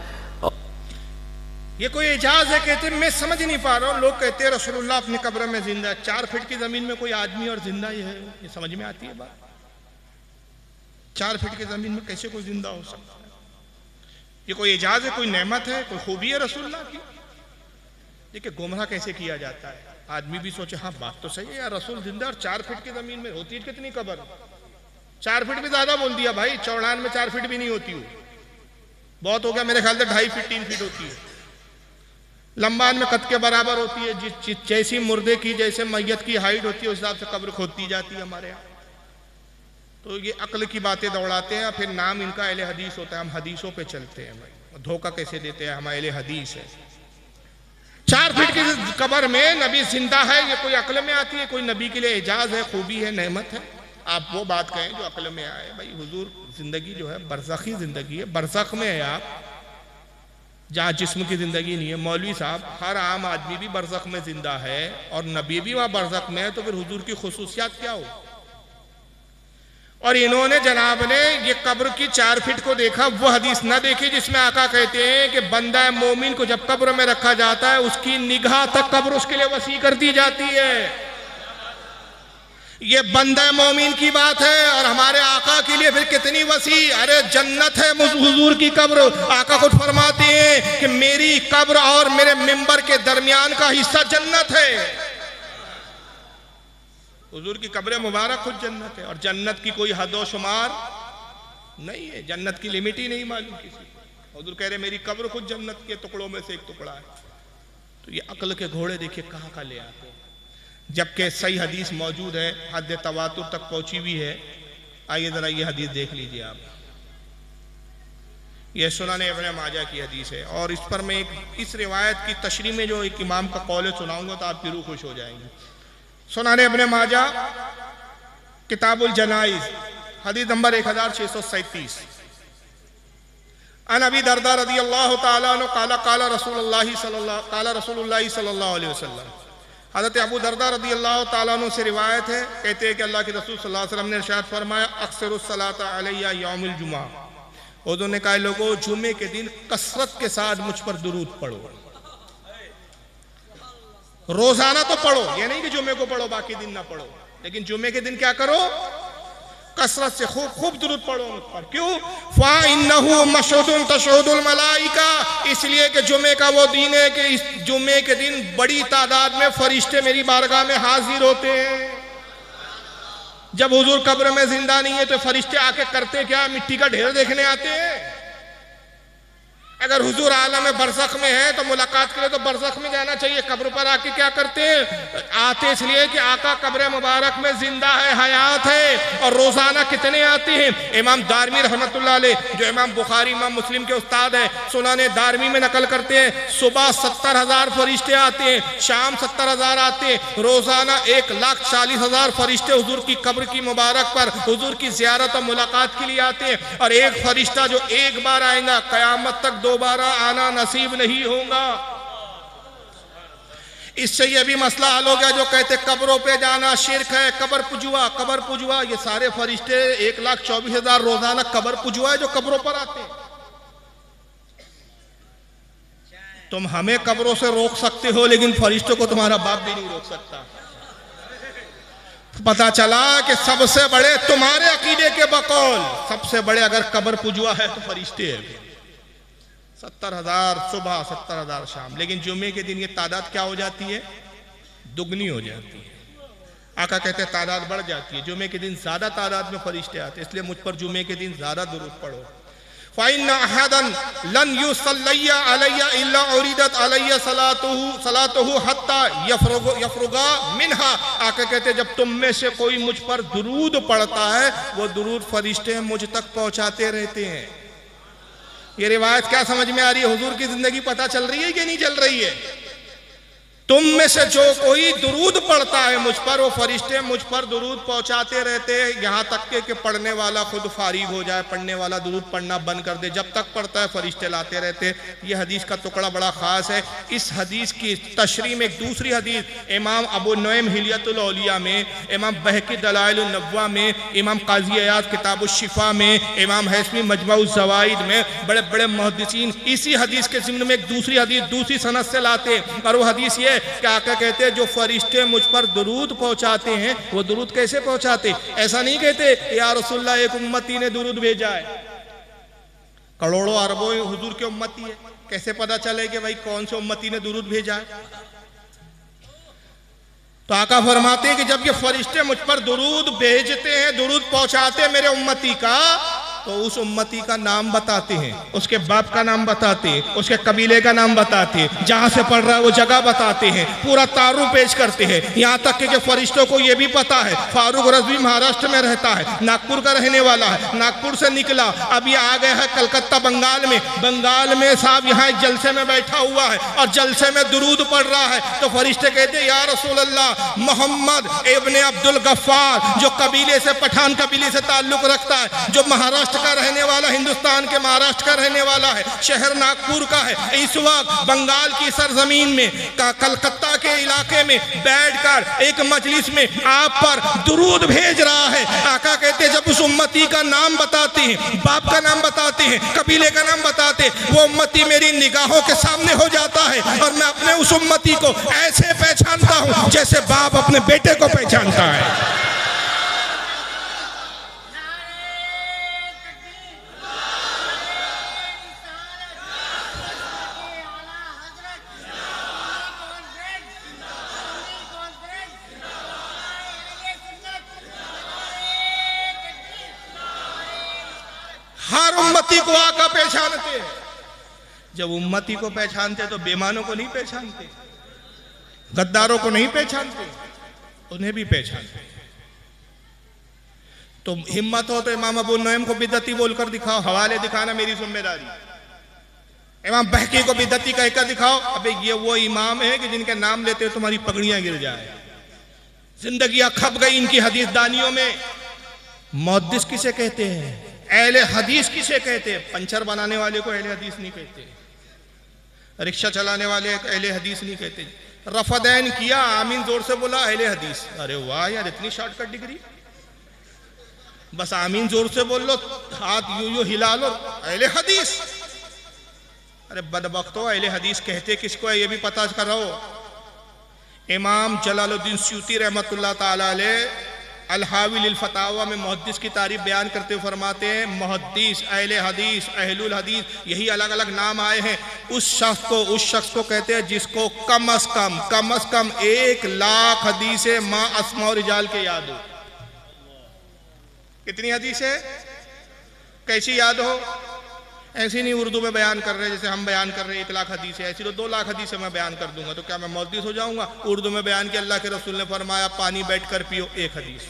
ये कोई एजाज है कहते मैं समझ नहीं पा रहा हूँ। लोग कहते हैं रसूलुल्लाह अपनी कब्र में जिंदा है। 4 फीट की जमीन में कोई आदमी और जिंदा ही है, ये समझ में आती है बात? 4 फीट की जमीन में कैसे कोई जिंदा हो सकता है? ये कोई एजाज है, कोई नेमत है, कोई खूबी है रसूलुल्लाह की? देखिए गुमराह कैसे किया जाता है। आदमी भी सोचे हाँ बात तो सही है यार, रसूल जिंदा और 4 फीट की जमीन में होती है कितनी कब्र? 4 फीट भी ज्यादा बोल दिया भाई, चौड़ान में 4 फीट भी नहीं होती हो, बहुत हो गया। मेरे ख्याल से 2.5 फीट 3 फीट होती है। लंबान में कद के बराबर होती है। जैसी मुर्दे की, जैसे मैयत की हाइट होती है उस हिसाब से कब्र खोदती जाती है हमारे यहाँ। तो ये अक्ल की बातें दौड़ाते हैं, फिर नाम इनका अहले हदीस होता है। हम हदीसों पे चलते हैं भाई, धोखा कैसे देते हैं, हम अहले हदीस है। 4 फीट की कब्र में नबी जिंदा है, ये कोई अक्ल में आती है? कोई नबी के लिए एजाज है, खूबी है, नेमत है? आप वो बात कहें जो अक्ल में आए। भाई हुजूर जिंदगी जो है बरज़खी जिंदगी है, बरज़ख में है आप, जहाँ जिस्म की जिंदगी नहीं है। मौलवी साहब, हर आम आदमी भी बरज़ख में जिंदा है और नबी भी वहाँ बरज़ख में है, तो फिर हुजूर की खुसूसियात क्या हो? और इन्होंने जनाब ने ये कब्र की 4 फीट को देखा, वो हदीस ना देखी जिसमें आका कहते हैं कि बंदा मोमिन को जब कब्र में रखा जाता है उसकी निगाह तक कब्र उसके लिए वसी कर दी जाती है। ये बंदा मोमिन की बात है, और हमारे आका के लिए फिर कितनी वसी। अरे जन्नत है हुजूर की कब्र। आका खुद फरमाते हैं कि मेरी कब्र और मेरे मिंबर के दरमियान का हिस्सा जन्नत है। हुजूर की कब्र मुबारक खुद जन्नत है, और जन्नत की कोई हद व शुमार नहीं है, जन्नत की लिमिट ही नहीं मालूम किसी को। हुजूर कह रहे मेरी कब्र खुद जन्नत के टुकड़ों में से एक टुकड़ा है। तो ये अक्ल के घोड़े देखिए कहाँ का ले आते हैं, जबकि सही हदीस मौजूद है, हद तवातुर तक पहुंची हुई है। आइए जरा ये हदीस देख लीजिए आप। ये सुनान इब्न माजा की हदीस है, और इस पर मैं इस रिवायत की तशरीह में जो एक इमाम का कौल सुनाऊंगा तो आपकी रूह खुश हो जाएंगी। सुनान इब्न माजा किताबुल जनाइज हदीस नंबर 1637। अन अबी दरदा रज़ियल्लाहु तआला अन्हु क़ाला रसूलुल्लाह सल्लल्लाहु अलैहि वसल्लम। हज़रत अबू दरदा रज़ियल्लाहु तआला अन्हु से रिवायत है, कहते हैं कि अल्लाह के रसूल सल्लल्लाहु अलैहि वसल्लम ने इरशाद फरमाया, अक्सरुस सलात अलैया यौमुल जुमा। उन्होंने कहा लोगों जुमे के दिन कसरत के साथ मुझ पर दुरूद पढ़ो। रोजाना तो पढ़ो, ये नहीं कि जुमे को पढ़ो बाकी दिन ना पढ़ो, लेकिन जुमे के दिन क्या करो, कसरत से खूब खूब दुरूद पढ़ो मुझ पर। क्यों? फ़इन्नहु मशहुदुन तशहुदुल मलाइका, इसलिए कि जुमे का वो दिन है कि इस जुमे के दिन बड़ी तादाद में फरिश्ते मेरी बारगाह में हाजिर होते हैं। जब हुजूर कब्र में जिंदा नहीं है तो फरिश्ते आके करते क्या? मिट्टी का ढेर देखने आते हैं। अगर हुजूर आलम बरज़ख में है तो मुलाकात के लिए तो बरज़ख में जाना चाहिए। कब्र पर आके क्या करते हैं? आते इसलिए कि आका कब्र मुबारक में जिंदा है, हयात है। और रोजाना कितने आते हैं? इमाम दारमी रहमतुल्लाह अलैह, जो इमाम बुखारी इमाम मुस्लिम के उस्ताद है, सुनाने दारमी में नकल करते हैं, सुबह 70,000 फरिश्ते आते हैं, शाम 70,000 आते हैं, रोजाना 1,40,000 फरिश्ते हुजूर की कब्र की मुबारक पर हुजूर की ज़ियारत और मुलाकात के लिए आते हैं। और एक फरिश्ता जो एक बार आएगा, कयामत तक दोबारा आना नसीब नहीं होगा। इससे ये भी मसला हल हो गया। जो कहते कब्रों पे जाना शिर्क है, कब्र पुजवा, ये सारे फरिश्ते 1,24,000 रोजाना कब्र पुजवा है जो कब्रों पर आते हैं। तुम हमें कब्रों से रोक सकते हो, लेकिन फरिश्तों को तुम्हारा बाप भी नहीं रोक सकता। पता चला कि सबसे बड़े तुम्हारे अकीदे के बकौल सबसे बड़े अगर कब्र पुजवा है तो फरिश्ते हैं। 70,000 सुबह, 70,000 शाम। लेकिन जुम्मे के दिन ये तादाद क्या हो जाती है? दुगनी हो जाती है। आका कहते हैं तादाद बढ़ जाती है। जुम्मे के दिन ज्यादा तादाद में फरिश्ते आते, इसलिए मुझ पर जुम्मे के दिन ज्यादा दुरूद पढ़ो। फ़इन्न अहदन लन युसल्लिया अलैया इल्ला उरिदत अलैया सलातुहु हत्ता यफरुगा मिन्हा। आका कहते जब तुम में से कोई मुझ पर दुरूद पढ़ता है, वो दुरूद फरिश्ते मुझ तक पहुंचाते रहते हैं। ये रिवायत क्या समझ में आ रही है? हुजूर की जिंदगी पता चल रही है कि नहीं चल रही है? तुम में से जो कोई दुरूद पढ़ता है मुझ पर, वो फरिश्ते मुझ पर दुरूद पहुंचाते रहते हैं, यहाँ तक के पढ़ने वाला खुद फारिग हो जाए, पढ़ने वाला दुरूद पढ़ना बंद कर दे। जब तक पढ़ता है फरिश्ते लाते रहते हैं। ये हदीस का टुकड़ा बड़ा खास है। इस हदीस की तशरीह में एक दूसरी हदीस इमाम अबू नुइम हिलियतुल औलिया में, इमाम बहकी दलाइलुन नबवा में, इमाम काजी अयाज किताबुश शिफा में, इमाम हैसमी मजमुउज़ ज़वाइद में, बड़े बड़े मुहद्दिसीन इसी हदीस के ज़िम्न में एक दूसरी हदीस दूसरी सनद से लाते हैं। और वो हदीस ये क्या आका कहते हैं जो फरिश्ते मुझ पर दुरूद पहुंचाते हैं, वो दुरूद कैसे पहुंचाते? ऐसा नहीं कहते या रसूलल्लाह एक उम्मती ने दुरूद भेजा है, करोड़ों अरबों हुजूर के उम्मती है, कैसे पता चले कि भाई कौन से उम्मती ने दुरूद भेजा है? तो आका फरमाते हैं कि जब ये फरिश्ते मुझ पर दुरूद भेजते हैं, दुरूद पहुंचाते हैं मेरे उम्मती का, तो उस उम्मती का नाम बताते हैं, उसके बाप का नाम बताते हैं, उसके कबीले का नाम बताते हैं, जहां से पढ़ रहा है वो जगह बताते हैं, पूरा तारुफ पेश करते हैं। यहाँ तक कि फरिश्तों को ये भी पता है फारूक रज़वी महाराष्ट्र में रहता है, नागपुर का रहने वाला है, नागपुर से निकला, अब ये आ गया है कलकत्ता बंगाल में साहब यहाँ एक जलसे में बैठा हुआ है और जलसे में दुरूद पढ़ रहा है। तो फरिश्ते कहते हैं या रसूल अल्लाह, मोहम्मद इब्ने अब्दुल गफ्फार जो कबीले से पठान कबीले से ताल्लुक रखता है, जो महाराष्ट्र का रहने वाला, हिंदुस्तान के महाराष्ट्र का रहने वाला है, शहर नागपुर का है, इस वक्त बंगाल की सरजमीन में कलकत्ता के इलाके में बैठकर एक मजलिस में आप पर दुरूद भेज रहा है। आका कहते जब उस उम्मती का नाम बताते हैं, बाप का नाम बताते हैं, कबीले का नाम बताते हैं, वो उम्मती मेरी निगाहों के सामने हो जाता है और मैं अपने उस उम्मती को ऐसे पहचानता हूं जैसे बाप अपने बेटे को पहचानता है। हर उम्मती को आका पहचानते। जब उम्मती को पहचानते तो बेईमानों को नहीं पहचानते, गद्दारों को नहीं पहचानते, उन्हें भी पहचानते। तो हिम्मत हो तो इमाम अबू नुइम को बिदअती बोलकर दिखाओ, हवाले दिखाना मेरी जिम्मेदारी। इमाम बहकी को बिदअती कहकर दिखाओ, अबे ये वो इमाम है कि जिनके नाम लेते हो तुम्हारी पगड़ियां गिर जाए। जिंदगियां खप गई इनकी हदीस दानियों में। मुहद्दिस किसे कहते हैं? अहले हदीस किसे कहते हैं? पंचर बनाने वाले को अहले हदीस नहीं कहते, रिक्शा चलाने वाले अहले हदीस नहीं कहते। रफदैन किया, आमीन जोर से बोला, अहले हदीस। अरे वाह यार, इतनी शॉर्टकट डिग्री, बस आमीन जोर से बोल लो, हाथ यूं यूं हिला लो, अहले हदीस। अरे बदबख्तो, अहले हदीस कहते किसको है ये भी पता करो। इमाम जलालुद्दीन सूती रहमतुल्लाह ताला अलैह अल-हावी लिल फतावा में मुहद्दिस की तारीफ बयान करते हुए फरमाते हैं मुहद्दिस, अहले हदीस, अहलुल हदीस, यही अलग अलग नाम आए हैं। उस शख्स को कहते हैं जिसको कम अज कम 1,00,000 हदीसें माँ अस्मा और रिजाल के याद हो। कितनी हदीस है? कैसी याद हो? ऐसी नहीं उर्दू में बयान कर रहे जैसे हम बयान कर रहे हैं 1,00,000 हदीस है, ऐसी तो 2,00,000 हदीस मैं बयान कर दूंगा तो क्या मैं मुहद्दिस हो जाऊंगा? उर्दू में बयान किया, अल्लाह के रसूल ने फरमाया पानी बैठकर पियो, 1 हदीस।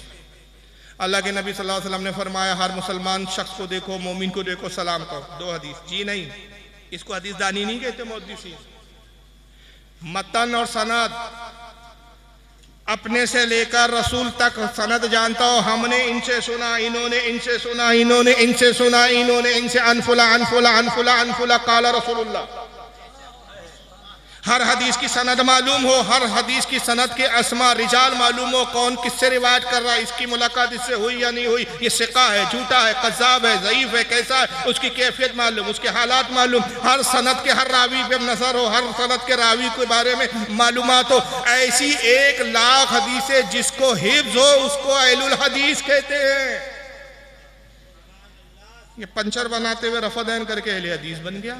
अल्लाह के नबी सल्लल्लाहु अलैहि वसल्लम ने फरमाया हर मुसलमान शख्स को देखो, मोमिन को देखो, सलाम करो, 2 हदीस। जी नहीं, इसको हदीस दानी नहीं कहते मुहद्दिस। मतन और सनद अपने से लेकर रसूल तक सनद जानता हो। हमने इनसे सुना, इन्होंने इनसे सुना, इन्होंने इनसे सुना, इन्होंने इनसे अनफुला अनफुला अनफुला अनफुला काला रसूलुल्लाह। हर हदीस की सनद मालूम हो, हर हदीस की सनद के अस्मा रिजाल मालूम हो, कौन किससे रिवायत कर रहा है, इसकी मुलाकात इससे हुई या नहीं हुई, ये सिका है, झूठा है, कज़्ज़ाब है, ज़ईफ़ है, कैसा है, उसकी कैफियत मालूम, उसके हालात मालूम, हर सनद के हर रावी पे नजर हो, हर सनद के रावी के बारे में मालूमात हो। ऐसी 1 लाख हदीसें जिसको हिफ्ज़ हो उसको अहलुल हदीस कहते हैं। ये पंचर बनाते हुए रफ़ादैन करके अहले हदीस बन गया।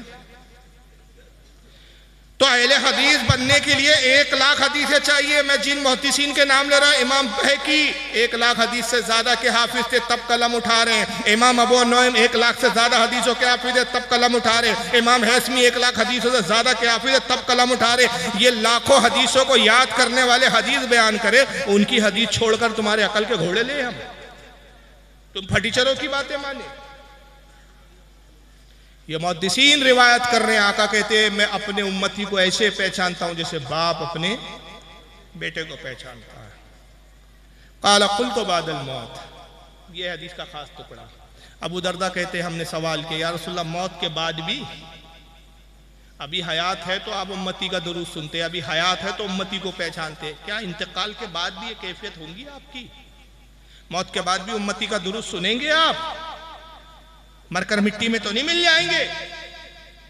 तो अहले हदीस बनने के लिए 1 लाख हदीसें चाहिए। मैं जिन मुहद्दिसीन के नाम ले रहा हूं, इमाम बहकी 1 लाख हदीस से ज्यादा के हाफिज थे, तब कलम उठा रहे हैं। इमाम अबू नूअयम 1 लाख से ज्यादा हदीसों के हाफिज है, तब कलम उठा रहे हैं। इमाम हैसमी 1 लाख हदीसों से ज्यादा के हाफिज है, तब कलम उठा रहे हैं। ये लाखों हदीसों को याद करने वाले हदीस बयान करे, उनकी हदीस छोड़कर तुम्हारे अकल के घोड़े ले हम, तुम फटीचरों की बातें माने। ये मुहद्दिसीन रिवायत कर रहे हैं, आका कहते हैं मैं अपने उम्मती को ऐसे पहचानता हूं जैसे बाप अपने बेटे को पहचानता है। काला कुल तो बादल मौत, ये हदीस का खास टुकड़ा। अबू दरदा कहते हैं हमने सवाल किया, या रसूलल्लाह मौत के बाद भी, अभी हयात है तो आप उम्मती का दुरूद सुनते, अभी हयात है तो उम्मती को पहचानते, क्या इंतकाल के बाद भी ये कैफियत होंगी आपकी? मौत के बाद भी उम्मती का दुरूद सुनेंगे आप? मरकर मिट्टी में तो नहीं मिल जाएंगे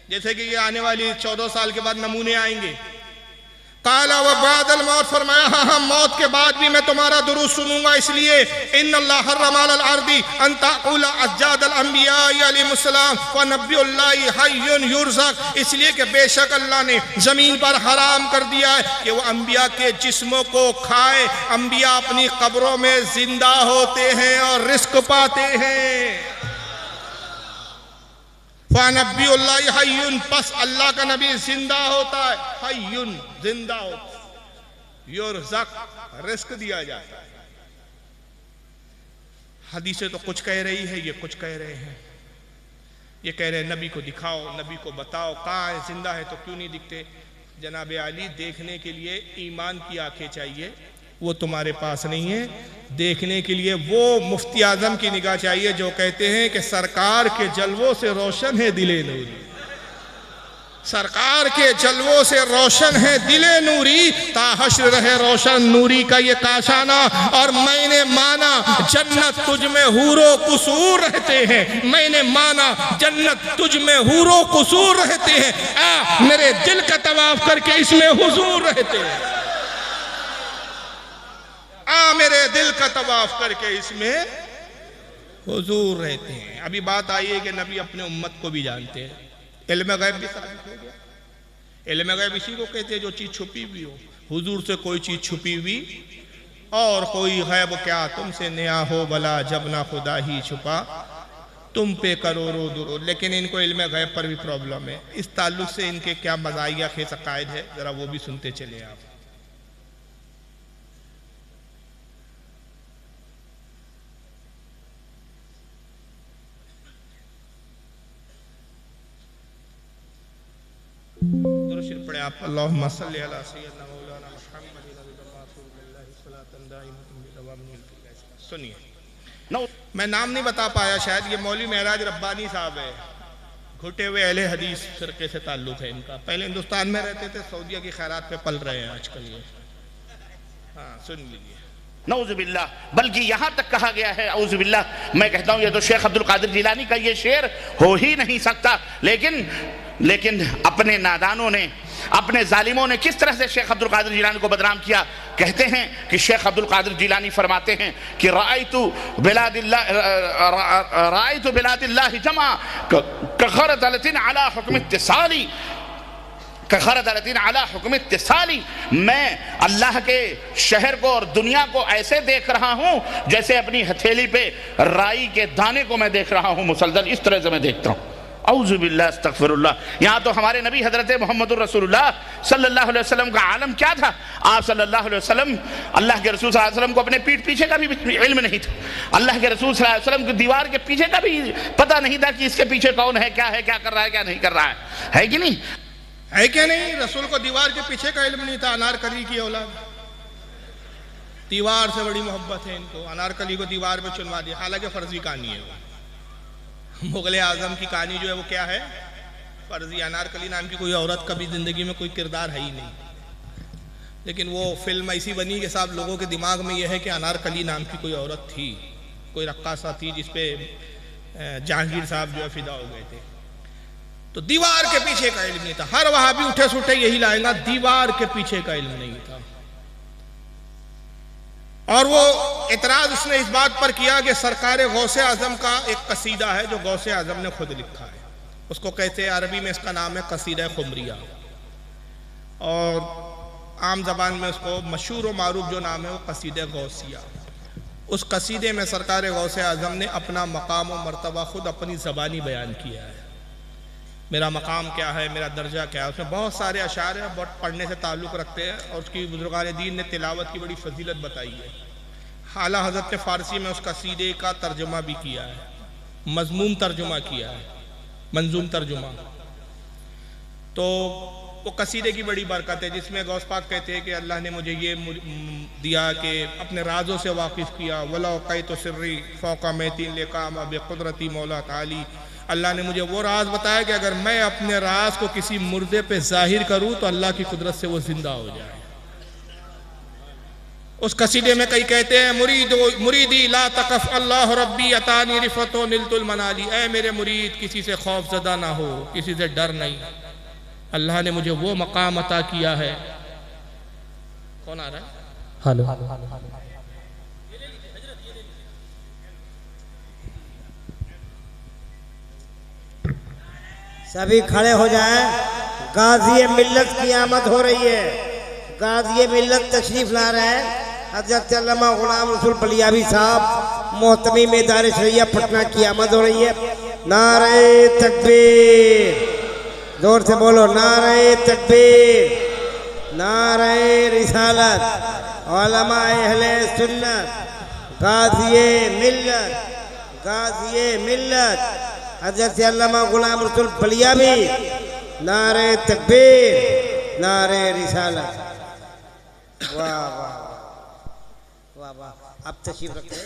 जैसे कि ये आने वाली 14 साल के बाद नमूने आएंगे। काला व बादल मौत, फरमाया हाँ हाँ मौत के बाद भी मैं तुम्हारा दुरूद सुनूंगा। इसलिए इन्नल्लाह हर्रम अलल अर्दी अन ताकुल अज्जादल अंबिया अलैहिस्सलाम व नबियुल्लाहि हय्युन युरज़क, इसलिए कि बेशक अल्लाह ने जमीन पर हराम कर दिया है कि वो अंबिया के जिस्मों को खाए। अंबिया अपनी कब्रों में जिंदा होते हैं और रिस्क पाते हैं। फ़नबियुल्लाहि हय्युन, बस अल्लाह का नबी जिंदा होता है, हय्युन जिंदा होता है, युरज़क रिस्क दिया जाता है। हदीसें तो कुछ कह रही है, ये कुछ कह रहे हैं। ये कह रहे हैं नबी को दिखाओ, नबी को बताओ, कहाँ है, जिंदा है तो क्यों नहीं दिखते? जनाब अली, देखने के लिए ईमान की आंखें चाहिए, वो तुम्हारे पास नहीं है। देखने के लिए वो मुफ्ती आजम की निगाह चाहिए जो कहते हैं कि सरकार के जलवों से रोशन है दिले नूरी, सरकार के जलवों से रोशन है दिले नूरी, ताहश्र रहे रोशन नूरी का ये काशाना। और मैंने माना जन्नत तुझ में हूरो कुसूर रहते हैं, मैंने माना जन्नत तुझ में हूरो कुसूर रहते हैं। आ मेरे दिल का तवाफ करके इसमें हुजूर रहते हैं, आ मेरे दिल का तवाफ करके इसमें हुजूर रहते हैं। अभी बात आई है कि नबी अपने उम्मत को भी जानते हैं। इल्म गैब भी साबित हो गया। इल्म गैब इसी को कहते हैं जो चीज छुपी हुई हो। हुजूर से कोई चीज छुपी हुई और कोई गैब क्या तुमसे नया हो भला, जब ना खुदा ही छुपा तुम पे करोड़ों दुरूद। लेकिन इनको इल्म गैब पर भी प्रॉब्लम है। इस ताल्लुक से इनके क्या मज़ाहिया खेस अकायद है, जरा वो भी सुनते चले आप। दुरूद पढ़े आप। अल्लाहुम्मा सल्ली अला सय्यिदना मौलाना मुहम्मदिन रसूलुल्लाहि सल्लल्लाहु अलैहि वसल्लम। सुनिए, मैं नाम नहीं बता पाया, शायद ये मौलवी महराज रब्बानी साहब है, घुटे हुए अहले हदीस फिरके से ताल्लुक है इनका। पहले हिंदुस्तान में रहते थे, सऊदीया की खैरात पे पल रहे हैं आजकल ये। हाँ सुन लीजिए। नऊज़ुबिल्लाह, बल्कि यहां तक कहा गया है, औज़ुबिल्लाह, मैं कहता हूं ये तो शेख अब्दुल कादिर जिलानी का ये शेर हो ही नहीं सकता। लेकिन अपने नादानों ने, अपने जालिमों ने किस तरह से शेख अब्दुल कादिर जिलानी को बदनाम किया। कहते हैं कि शेख अब्दुल कादिर जिलानी फरमाते हैं कि रायतु बिलादिल्लाह जमा कखरदलतिन अला हुक्म इत्तिसाली, कखरदलतिन अला हुक्म इत्तिसाली, मैं अल्लाह के शहर को और दुनिया को ऐसे देख रहा हूं जैसे अपनी हथेली पे राई के दाने को मैं देख रहा हूं मुसलसल, इस तरह से मैं देखता हूं। औज़ुबिल्लाह अस्तग़फ़िरुल्लाह। यहाँ तो हमारे नबी हज़रत मोहम्मद रसूलुल्लाह सल्लल्लाहु अलैहि वसल्लम का आलम क्या था। आप सल्लल्लाहु अलैहि वसल्लम, अल्लाह के रसूल सल्लल्लाहु अलैहि वसल्लम को अपने पीठ पीछे का भी इल्म नहीं था। अल्लाह के रसूल सल्लल्लाहु अलैहि वसल्लम की दीवार के पीछे का भी पता नहीं था कि इसके पीछे कौन है, क्या कर रहा है, क्या नहीं कर रहा है कि नहीं, है क्या नहीं? रसूल को दीवार के पीछे का इल्म नहीं था। अनारकली की औलाद, दीवार से बड़ी मोहब्बत है इनको। अनारकली को दीवार पे चुनवा दिया, हालांकि फर्जी कहानी है वो। मुगल आजम की कहानी जो है वो क्या है, फर्जी अनारकली नाम की कोई औरत कभी जिंदगी में कोई किरदार है ही नहीं, लेकिन वो फिल्म ऐसी बनी कि साहब लोगों के दिमाग में यह है कि अनारकली नाम की कोई औरत थी, कोई रक्कासा थी जिसपे जहांगीर साहब जो है फिदा हो गए थे। तो दीवार के पीछे का इल्म नहीं था। हर वहां भी उठे सुठे यही लाएगा, दीवार के पीछे का इल्म नहीं था। और वो इतराज उसने इस बात पर किया कि सरकार गौसे आजम का एक कसीदा है जो गौसे आजम ने खुद लिखा है, उसको कहते हैं अरबी में इसका नाम है कसीदा खुमरिया, और आम जबान में उसको मशहूर व मारूफ जो नाम है वो कसीदा गौसिया। उस कसीदे में सरकार गौसे आजम ने अपना मकाम और मर्तबा खुद अपनी ज़बानी बयान किया है। मेरा मकाम क्या है, मेरा दर्जा क्या है। उसमें बहुत सारे अशार हैं, बहुत पढ़ने से ताल्लुक़ रखते हैं, और उसकी बुजुर्गान दीन ने तिलावत की बड़ी फजीलत बताई है। आला हज़रत ने फ़ारसी में उस कसीदे का तर्जुमा भी किया है, मज़मूम तर्जुमा किया है, मंजूम तर्जुमा। तो वो कसीदे की बड़ी बरकत है, जिसमें गौस पाक कहते हैं कि अल्लाह ने मुझे ये दिया कि अपने राजों से वाकिफ़ किया। वला क़ै तो सिर्री फ़ौक़ा मैतीन लेकाम बेक़ुदरती मौला ताली। अल्लाह ने मुझे वो राज बताया कि अगर मैं अपने राज को किसी मुर्दे पे जाहिर करूं तो अल्लाह की कुदरत से वो जिंदा हो जाए। उस कसीदे में कई कहते हैं मुरीदी ला तकफ अल्लाह रब्बी अतानी रिफतो निलतुल मनाली। ऐ मेरे मुरीद, किसी से खौफ ज़दा ना हो, किसी से डर नहीं, अल्लाह ने मुझे वो मकाम अता किया है। कौन आ रहा है? हेलो। सभी खड़े हो जाएं। गाज़ी मिल्लत की आमद हो रही है। गाज़ी मिल्लत तशरीफ ला रहे हैं हज़रत अल्लामा गुलाम रसूल बलियावी साहब, मोहतमी में दार शरिया पटना की आमद हो रही है। नारे तकबीर, जोर से बोलो नारे तकबीर, नारे रिसालत, उलमा अहले सुन्नत, गाज़ी मिल्लत, गाज़ी मिल्लत हज़रत अल्लामा गुलाम रसूल बलियावी। नारे तकबीर, नारे रिसालत। वाह वाह वाह वाह। आप तशरीफ रखें,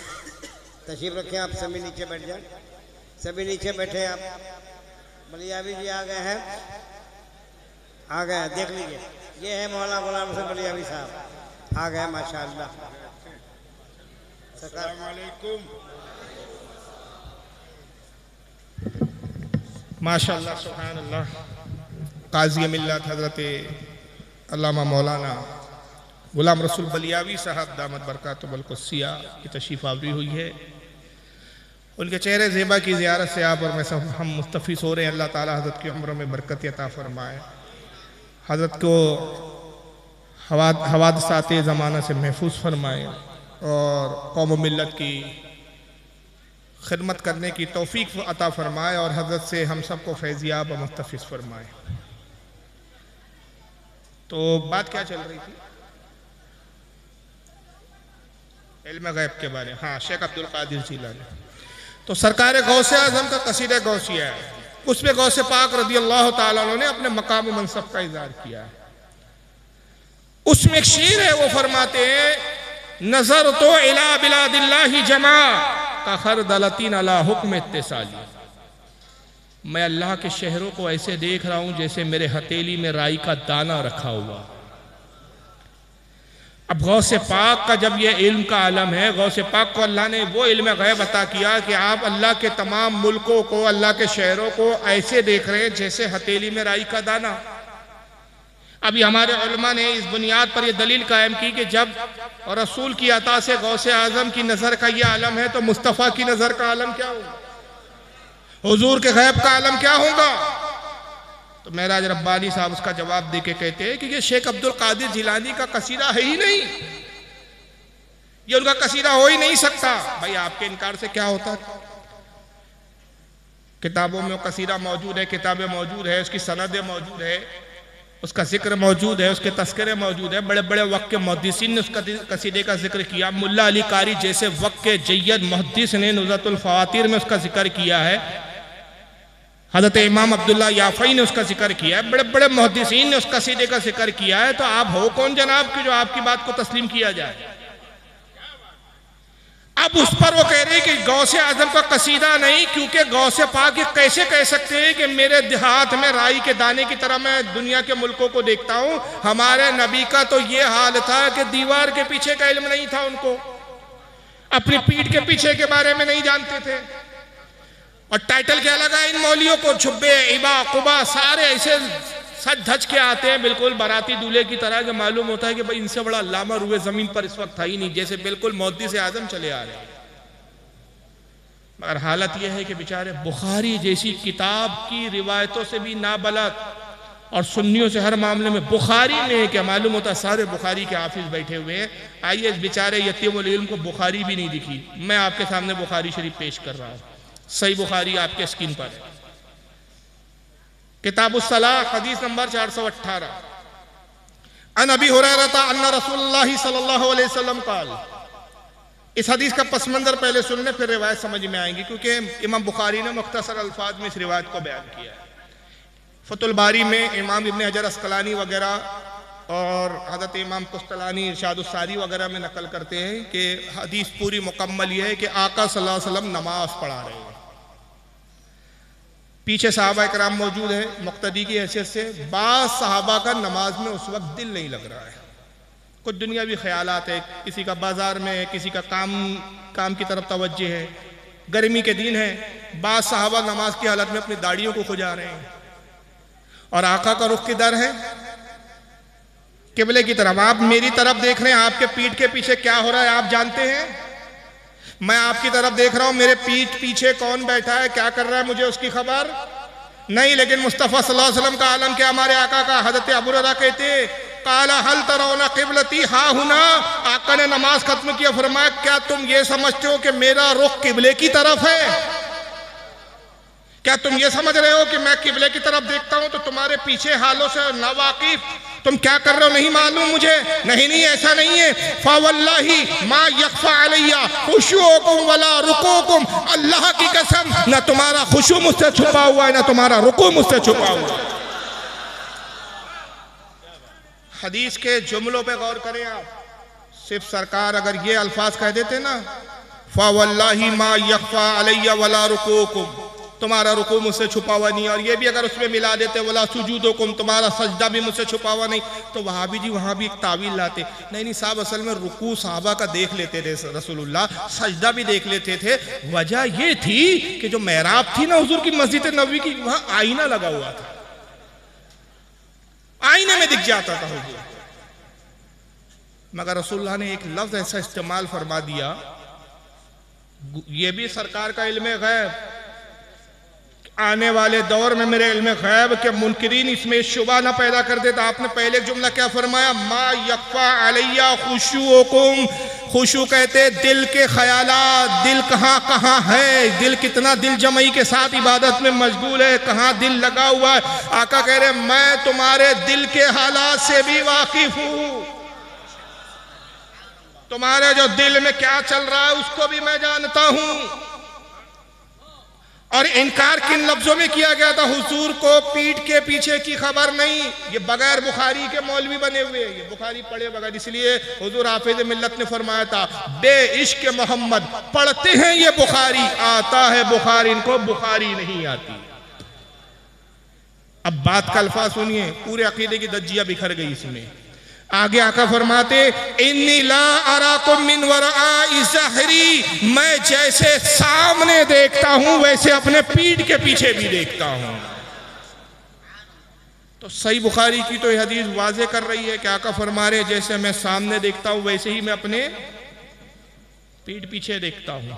तशरीफ रखें। आप सभी नीचे बैठ जाएं, सभी नीचे बैठे। आप बलियावी जी आ गए हैं, आ गए हैं, देख लीजिए। ये है मौलाना गुलाम रसूल बलियावी साहब, आ गए माशाअल्लाह। अस्सलामु अलैकुम। माशाअल्लाह सुभानअल्लाह। काज़ी मिल्लत हज़रत अल्लामा मौलाना गुलाम रसूल बलियावी साहब दामत बरकातुहुल क़ुद्सिया की तशरीफ़ आवरी हुई है। उनके चेहरे ज़ेबा की ज़ियारत से आप और मैं सब हम मुस्तफ़िज़ हो रहे हैं। अल्लाह ताला हज़रत की उम्र में बरकत अता फ़रमाए, हज़रत को हवादसात ज़माना से महफूज फरमाए, और कौम मिल्लत की खिदमत करने की तौफीक अता फरमाए, और हज़रत से हम सबको फैज़ियाब व मुस्तफ़िज़ फरमाए। तो बात क्या चल रही थी? इल्म गैब के बारे में। हाँ, शेख अब्दुल कादिर जीलानी। तो सरकार गौसे आज़म का कसीदा गौसिया है, उसमें गौसे पाक रज़ी अल्लाह ताला अन्हु ने अपने मकाम मनसब का इज़हार किया है। उसमें एक शेर है, वो फरमाते हैं नजर तो इला बिलादिल्लाहि जमा का खरदलतीन अला हुक्म इत्तिसाली। मैं अल्लाह के शहरों को ऐसे देख रहा हूं जैसे मेरे हथेली में राई का दाना रखा हुआ। अब गौसे पाक का जब यह इल्म का आलम है, गौसे पाक को अल्लाह ने वो इल्म गैब अता किया कि आप अल्लाह के तमाम मुल्कों को, अल्लाह के शहरों को ऐसे देख रहे हैं जैसे हथेली में राई का दाना। अभी हमारे उलमा ने इस बुनियाद पर यह दलील कायम की कि जब रसूल की अता से गौसे आजम की नज़र का यह आलम है, तो मुस्तफ़ा की नज़र का आलम क्या होगा, हुजूर के गैब का आलम क्या होगा। तो महराज रब्बानी साहब उसका जवाब दे के कहते हैं कि ये शेख अब्दुल कादिर जिलानी का कसीदा है ही नहीं, ये उनका कसीदा हो ही नहीं सकता। भाई आपके इनकार से क्या होता? किताबों में कसीदा मौजूद है, किताबें मौजूद है, उसकी सनदें मौजूद है, उसका जिक्र मौजूद है, उसके तस्करे मौजूद है। बड़े बड़े वक्त के मुहद्दिसीन ने उस कसीदे का जिक्र किया। मुल्ला अली कारी जैसे वक्त के जय्यद मुहद्दिस ने नुज़्रतुल फ़वातीर में उसका जिक्र किया है। हज़रत इमाम अब्दुल्ला याफ़ई ने उसका जिक्र किया है। बड़े बड़े मुहद्दिसीन ने उस कसीदे का जिक्र किया है। तो आप हो कौन जनाब कि जो आपकी बात को तस्लीम किया जाए? अब उस पर वो कह रहे हैं कि गौसे आजम का कसीदा नहीं, क्योंकि गौसे पाक ये कैसे कह सकते हैं कि मेरे देहात में राई के दाने की तरह मैं दुनिया के मुल्कों को देखता हूं। हमारे नबी का तो ये हाल था कि दीवार के पीछे का इल्म नहीं था, उनको अपनी पीठ के पीछे के बारे में नहीं जानते थे। और टाइटल क्या लगा इन मौलियों को, जुब्बे इबा कुबा सारे ऐसे सज धज के आते हैं बिल्कुल बाराती दूल्हे की तरह, जो मालूम होता है कि भाई इनसे बड़ा अल्लामा रुए जमीन पर इस वक्त था ही नहीं, जैसे बिल्कुल मौदी से आजम चले आ रहे हैं। मगर हालत यह है कि बेचारे बुखारी जैसी किताब की रिवायतों से भी नाबलद और सुन्नियों से हर मामले में बुखारी में क्या मालूम होता, सारे बुखारी के हाफिज बैठे हुए हैं। आइए इस बेचारे यतीमुल इल्म को बुखारी भी नहीं दिखी, मैं आपके सामने बुखारी शरीफ पेश कर रहा हूँ। सही बुखारी आपके स्क्रीन पर है, किताबुस सलाह हदीस नंबर 418। अन अबी हुरैरा अन्ना रसूलुल्लाह सल्लल्लाहु अलैहि वसल्लम क़ाल। इस हदीस का पस मंजर पहले सुन लें, फिर रिवायत समझ में आएंगी, क्योंकि इमाम बुखारी ने मुख्तसर अल्फाज में इस रिवायत को बयान किया है। फतुल बारी में इमाम इब्न हजर अस्कलानी वगैरह और हज़रत इमाम कुस्तलानी इरशादुस सारी वगैरह में नकल करते हैं कि हदीस पूरी मुकम्मल यह है कि आका सल्लल्लाहु अलैहि वसल्लम नमाज पढ़ा रहे हैं, पीछे सहाबा कराम मौजूद है मुक्तदी की हैसियत से। बाज़ सहाबा का नमाज में उस वक्त दिल नहीं लग रहा है, कुछ दुनियावी ख्यालात है, किसी का बाजार में है, किसी का काम की तरफ तवज्जो है, गर्मी के दिन है। बाज़ सहाबा नमाज की हालत में अपनी दाढ़ियों को खुजा रहे हैं और आका का रुख किधर है, किबले की तरफ। आप मेरी तरफ देख रहे हैं, आपके पीठ के पीछे क्या हो रहा है आप जानते हैं। मैं आपकी तरफ देख रहा हूं, मेरे पीठ पीछे कौन बैठा है, क्या कर रहा है, मुझे उसकी खबर नहीं। लेकिन मुस्तफ़ा सल्लल्लाहु अलैहि वसल्लम का आलम क्या, हमारे आका का। हज़रत अबू हुरैरा कहते काला हल तरौना क़िबलती हा हुना। आका ने नमाज खत्म किया, फरमाया क्या तुम ये समझते हो कि मेरा रुख किबले की तरफ है? क्या तुम ये समझ रहे हो कि मैं किबले की तरफ देखता हूं तो तुम्हारे पीछे हालों से नावाकिफ, तुम क्या कर रहे हो नहीं मालूम मुझे? नहीं नहीं, ऐसा नहीं है। फवल्लाही मा यख्फा अलैया खुशूकुम वला रुकूकुम। अल्लाह की कसम, ना तुम्हारा खुशू मुझसे छुपा हुआ है, ना तुम्हारा रुकू मुझसे छुपा हुआ है। हदीस के जुमलों पे गौर करें आप। सिर्फ सरकार अगर ये अल्फाज कह देते ना, फवल्लाही मा यख्फा अलैया वला रुकूकुम, तुम्हारा रुकू मुझसे छुपा हुआ नहीं, और ये भी अगर उसमें मिला देते वला सुजूदुकुम, तुम्हारा सजदा भी मुझसे छुपा हुआ नहीं, तो वहां भी जी वहां भी एक तावील लाते। नहीं नहीं साहब, असल में रुकू साहबा का देख लेते थे रसूलुल्लाह, सजदा भी देख लेते थे। वजह ये थी कि जो मेहराब थी ना हुजूर की मस्जिद नबवी की, वहां आईना लगा हुआ था, आईने में दिख जाता था हुजूर। मगर रसूलुल्लाह ने एक लफ्ज ऐसा इस्तेमाल फरमा दिया, ये भी सरकार का इल्म गैब, आने वाले दौर में मेरे इल्म गैब के मुनकिरीन इसमें शुबा ना पैदा कर देता। आपने पहले जुमला क्या फरमाया, मा यख्फा अलैया खुशूकुम। खुशू कहते दिल के ख्यालात, दिल कहाँ कहाँ है, दिल कितना दिल जमई के साथ इबादत में मशगूल है, कहाँ दिल लगा हुआ है। आका कह रहे मैं तुम्हारे दिल के हालात से भी वाकिफ हूँ, तुम्हारे जो दिल में क्या चल रहा है उसको भी मैं जानता हूं। और इनकार किन लफ्जों में किया गया था, हुजूर को पीठ के पीछे की खबर नहीं। ये बगैर बुखारी के मौलवी बने हुए, ये बुखारी पढ़े बगैर, इसलिए हुजूर हाफिज मिल्लत ने फरमाया था बे इश्क मोहम्मद पढ़ते हैं ये बुखारी, आता है बुखारी, इनको बुखारी नहीं आती। अब बात का अल्फाज सुनिए, पूरे अकीदे की दज्जिया बिखर गई इसमें। आगे आका फरमाते इन्नी ला अराकुम मिन वराई ज़हरी, मैं जैसे सामने देखता हूं वैसे अपने पीठ के पीछे भी देखता हूं। तो सही बुखारी की तो यह हदीस वाज़े कर रही है कि आका फरमा रहे जैसे मैं सामने देखता हूं वैसे ही मैं अपने पीठ पीछे देखता हूं।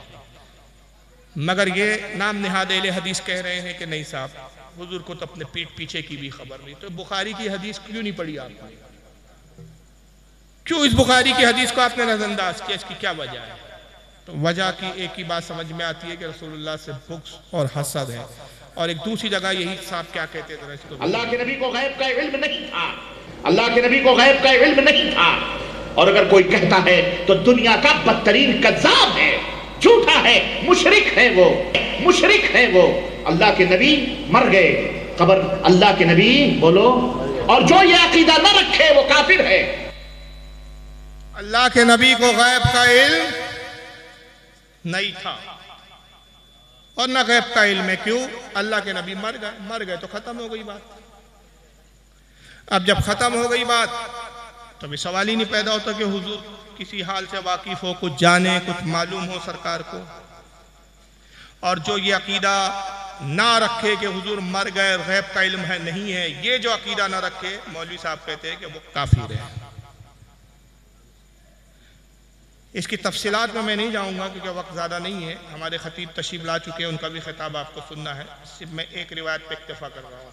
मगर ये नाम निहाद हदीस कह रहे हैं कि नहीं साहब, हुजूर को तो अपने पीठ पीछे की भी खबर नहीं। तो बुखारी की हदीस क्यों नहीं पढ़ी आपने? क्यों इस बुखारी की हदीस को आपने नजरअंदाज किया? इसकी क्या वजह है? तो वजह की एक ही बात समझ में आती है कि रसूलुल्लाह से बुग़्ज़ और हसद है। और एक दूसरी जगह यही साहब क्या कहते थे, इसको अल्लाह के नबी को गैब का इल्म नहीं था, अल्लाह के नबी को गैब का इल्म नहीं था। और अगर कोई कहता है तो दुनिया का बदतरीन कज़्ज़ाब है, झूठा है, मुशरिक है वो, मुशरिक है वो। अल्लाह के नबी मर गए, कब्र अल्लाह के नबी बोलो, और जो ये अकीदा न रखे वो काफिर है। अल्लाह के नबी को गैब का इल्म नहीं था और ना गैब का इल्म है। क्यों? अल्लाह के नबी मर गए तो खत्म हो गई बात। अब जब खत्म हो गई बात तो भी सवाल ही नहीं पैदा होता कि हुजूर किसी हाल से वाकिफ हो, कुछ जाने, कुछ मालूम हो सरकार को। और जो ये अकीदा ना रखे कि हुजूर मर गए, गैब का इल्म है नहीं है, ये जो अकीदा ना रखे, मौलवी साहब कहते हैं कि वो काफिर है। इसकी तफसीलात में मैं नहीं जाऊंगा क्योंकि वक्त ज़्यादा नहीं है। हमारे खतीब तशरीफ ला चुके हैं, उनका भी खिताब आपको सुनना है। सिर्फ मैं एक रिवायत पे इक्तफा कर रहा हूँ,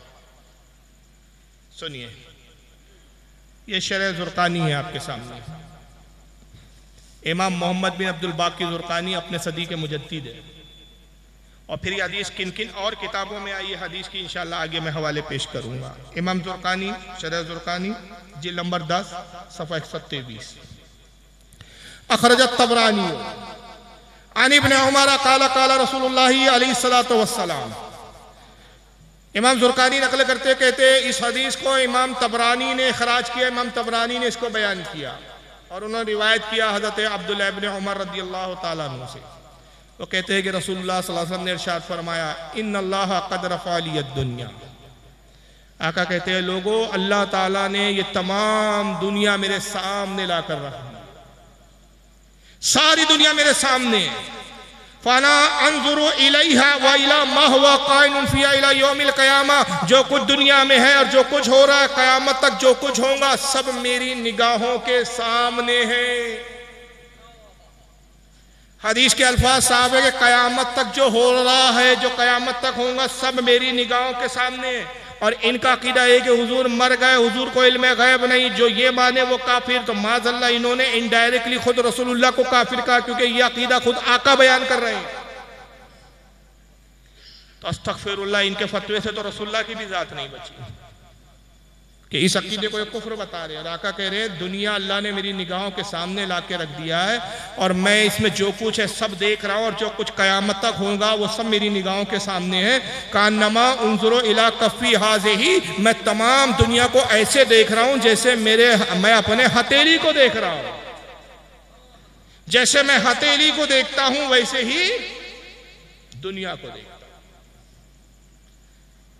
सुनिए। ये शरह ज़ुरक़ानी है आपके सामने। इमाम मोहम्मद बिन अब्दुल बाकी ज़ुरक़ानी अपने सदी के मुजद्दिद है। और फिर ये हदीस किन किन और किताबों में आई है हदीस की इंशाअल्लाह आगे मैं हवाले पेश करूँगा। इमाम ज़ुरक़ानी, शरह ज़ुरक़ानी, जिल्द नंबर 10 सफ़ा 123। अखरजत तबरानी अन इब्न उमर क़ाल क़ाल रसूलुल्लाह अलैहिस्सलातु वस्सलाम। इमाम ज़ुरक़ानी नकल करते कहते इस हदीस को इमाम तबरानी ने खराज किया, इमाम तबरानी ने इसको बयान किया और उन्होंने रिवायत किया हज़रत अब्दुल्लाह इब्न उमर रज़ियल्लाहु ताला अन्हु से। वो कहते हैं कि रसूलुल्लाह सल्लल्लाहु अलैहि वसल्लम ने इरशाद फरमाया, इन्नल्लाह क़द रफ़अ लियद दुनिया। आका कहते हैं लोगों, अल्लाह ताला ने ये तमाम दुनिया मेरे सामने ला कर रखी, सारी दुनिया मेरे सामने। फाना अंजुरु इलैहा व इला मा हुवा काइनुन फिहा इला यौमिल क़यामा। जो कुछ दुनिया में है और जो कुछ हो रहा है क़यामत तक जो कुछ होगा सब मेरी निगाहों के सामने है। हदीस के अल्फाज साहब है कि क़यामत तक जो हो रहा है, जो क़यामत तक होगा सब मेरी निगाहों के सामने। और इनका अकीदा है कि हुजूर मर गए, हुजूर को इल्म गैब नहीं। जो ये माने वो काफिर। तो माज़अल्लाह इन्होंने इनडायरेक्टली खुद रसूलुल्लाह को काफिर कहा क्योंकि ये अकीदा खुद आका बयान कर रहे हैं। तो अस्तगफिरुल्लाह, इनके फतवे से तो रसूलुल्लाह की भी जात नहीं बची कि इस अकीदे को एक कुफ्र बता रहे हैं। आका कह रहे हैं दुनिया अल्लाह ने मेरी निगाहों के सामने ला के रख दिया है और मैं इसमें जो कुछ है सब देख रहा हूँ और जो कुछ क़यामत तक होगा वो सब मेरी निगाहों के सामने है। कान्नमा उन्ज़ुरु इला कफ़ी हाज़िही, मैं तमाम दुनिया को ऐसे देख रहा हूँ जैसे मैं अपने हथेली को देख रहा हूँ। जैसे मैं हथेली को देखता हूँ वैसे ही दुनिया को देखता हूँ।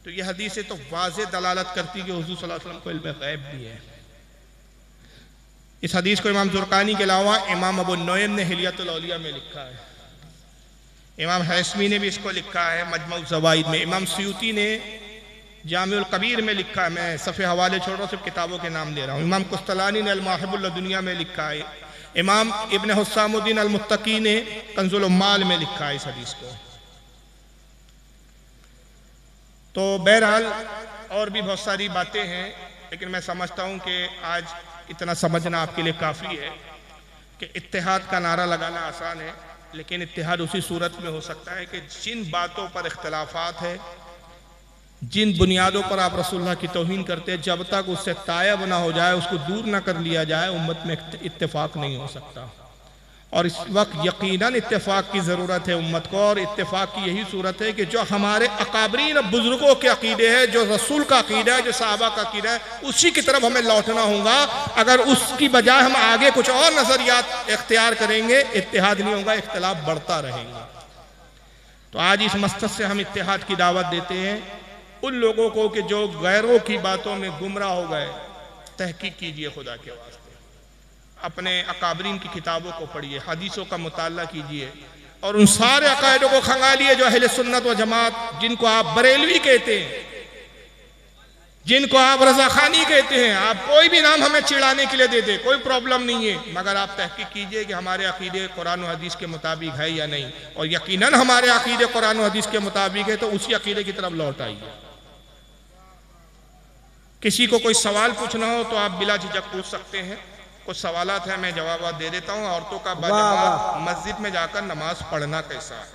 तो यह हदीसें तो वाज़ेह दलालत करती कि हुज़ूर सल्लल्लाहु अलैहि वसल्लम को इल्म गैब भी है। इस हदीस को इमाम ज़ुरक़ानी के अलावा इमाम अबू नूएम ने हिलियतुल औलिया में लिखा है, इमाम हैसमी ने भी इसको लिखा है मजमू ज़वाइद में, इमाम सयूती ने जामिउल कबीर में लिखा है। मैं सफ़े हवाले छोड़ रहा हूँ, सिर्फ किताबों के नाम ले रहा हूँ। इमाम कुस्तलानी ने अल-मवाहिबुल लदुनिया में लिखा है, इमाम इब्न हुस्सामुद्दीन अल-मुत्तकी ने कंज़ुल उम्माल में लिखा है इस हदीस को। तो बहरहाल और भी बहुत सारी बातें हैं, लेकिन मैं समझता हूँ कि आज इतना समझना आपके लिए काफ़ी है कि इत्तेहाद का नारा लगाना आसान है, लेकिन इत्तेहाद उसी सूरत में हो सकता है कि जिन बातों पर इख्तलाफात है, जिन बुनियादों पर आप रसूलुल्लाह की तौहीन करते हैं, जब तक उससे तायब ना हो जाए, उसको दूर ना कर लिया जाए, उम्मत में इत्तेफाक नहीं हो सकता। और इस वक्त यकीनन इत्तेफाक की ज़रूरत है उम्मत को। और इत्तेफाक की यही सूरत है कि जो हमारे अकाबरीन बुजुर्गों के अकीदे हैं, जो रसूल का अकीदा है, जो सहाबा का अकीदा है, उसी की तरफ हमें लौटना होगा। अगर उसकी बजाय हम आगे कुछ और नज़रियात इख्तियार करेंगे, इत्तेहाद नहीं होगा, इख्तिलाफ बढ़ता रहेगा। तो आज इस मकसद से हम इत्तेहाद की दावत देते हैं उन लोगों को कि जो गैरों की बातों में गुमराह हो गए। तहकीक कीजिए खुदा के वास्ते, अपने अकाबरीन की किताबों को पढ़िए, हदीसों का मुताला कीजिए और उन सारे अकायदों को खंगालिए जो अहले सुन्नत व जमात, जिनको आप बरेलवी कहते हैं, जिनको आप रज़ाखानी कहते हैं, आप कोई भी नाम हमें चिढ़ाने के लिए दे दे, कोई प्रॉब्लम नहीं है, मगर आप तहकीक कीजिए कि हमारे अकीदे कुरान व हदीस के मुताबिक है या नहीं। और यकीनन हमारे अकीदे कुरान व हदीस के मुताबिक है तो उसी अकीदे की तरफ लौट आइए। किसी को कोई सवाल पूछना हो तो आप बिला झिझक पूछ सकते हैं। कुछ सवालात हैं, मैं जवाब दे देता हूँ। औरतों का बाजमात मस्जिद में जाकर नमाज पढ़ना कैसा है,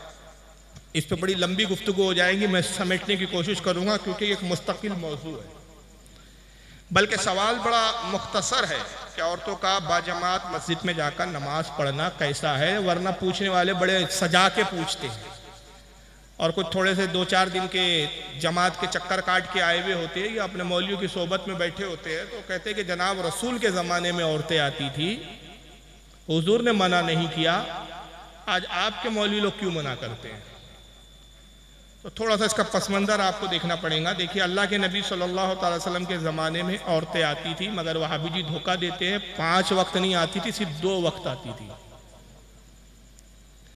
इस पर बड़ी लंबी गुफ्तगू हो जाएगी, मैं समेटने की कोशिश करूंगा क्योंकि एक मुस्तकिल मौजू है। बल्कि सवाल बड़ा मुख्तसर है कि औरतों का बाजमात मस्जिद में जाकर नमाज पढ़ना कैसा है, वरना पूछने वाले बड़े सजा के पूछते हैं और कुछ थोड़े से 2-4 दिन के जमात के चक्कर काट के आए हुए होते हैं या अपने मौलवियों की सोबत में बैठे होते हैं। तो कहते हैं कि जनाब रसूल के ज़माने में औरतें आती थी, हुजूर ने मना नहीं किया, आज आपके मौलवी लोग क्यों मना करते हैं? तो थोड़ा सा इसका पस मंज़र आपको देखना पड़ेगा। देखिए, अल्लाह के नबी सल्लल्लाहु अलैहि वसल्लम के ज़माने में औरतें आती थी, मगर वहाबी जी धोखा देते हैं, 5 वक्त नहीं आती थी, सिर्फ 2 वक्त आती थी।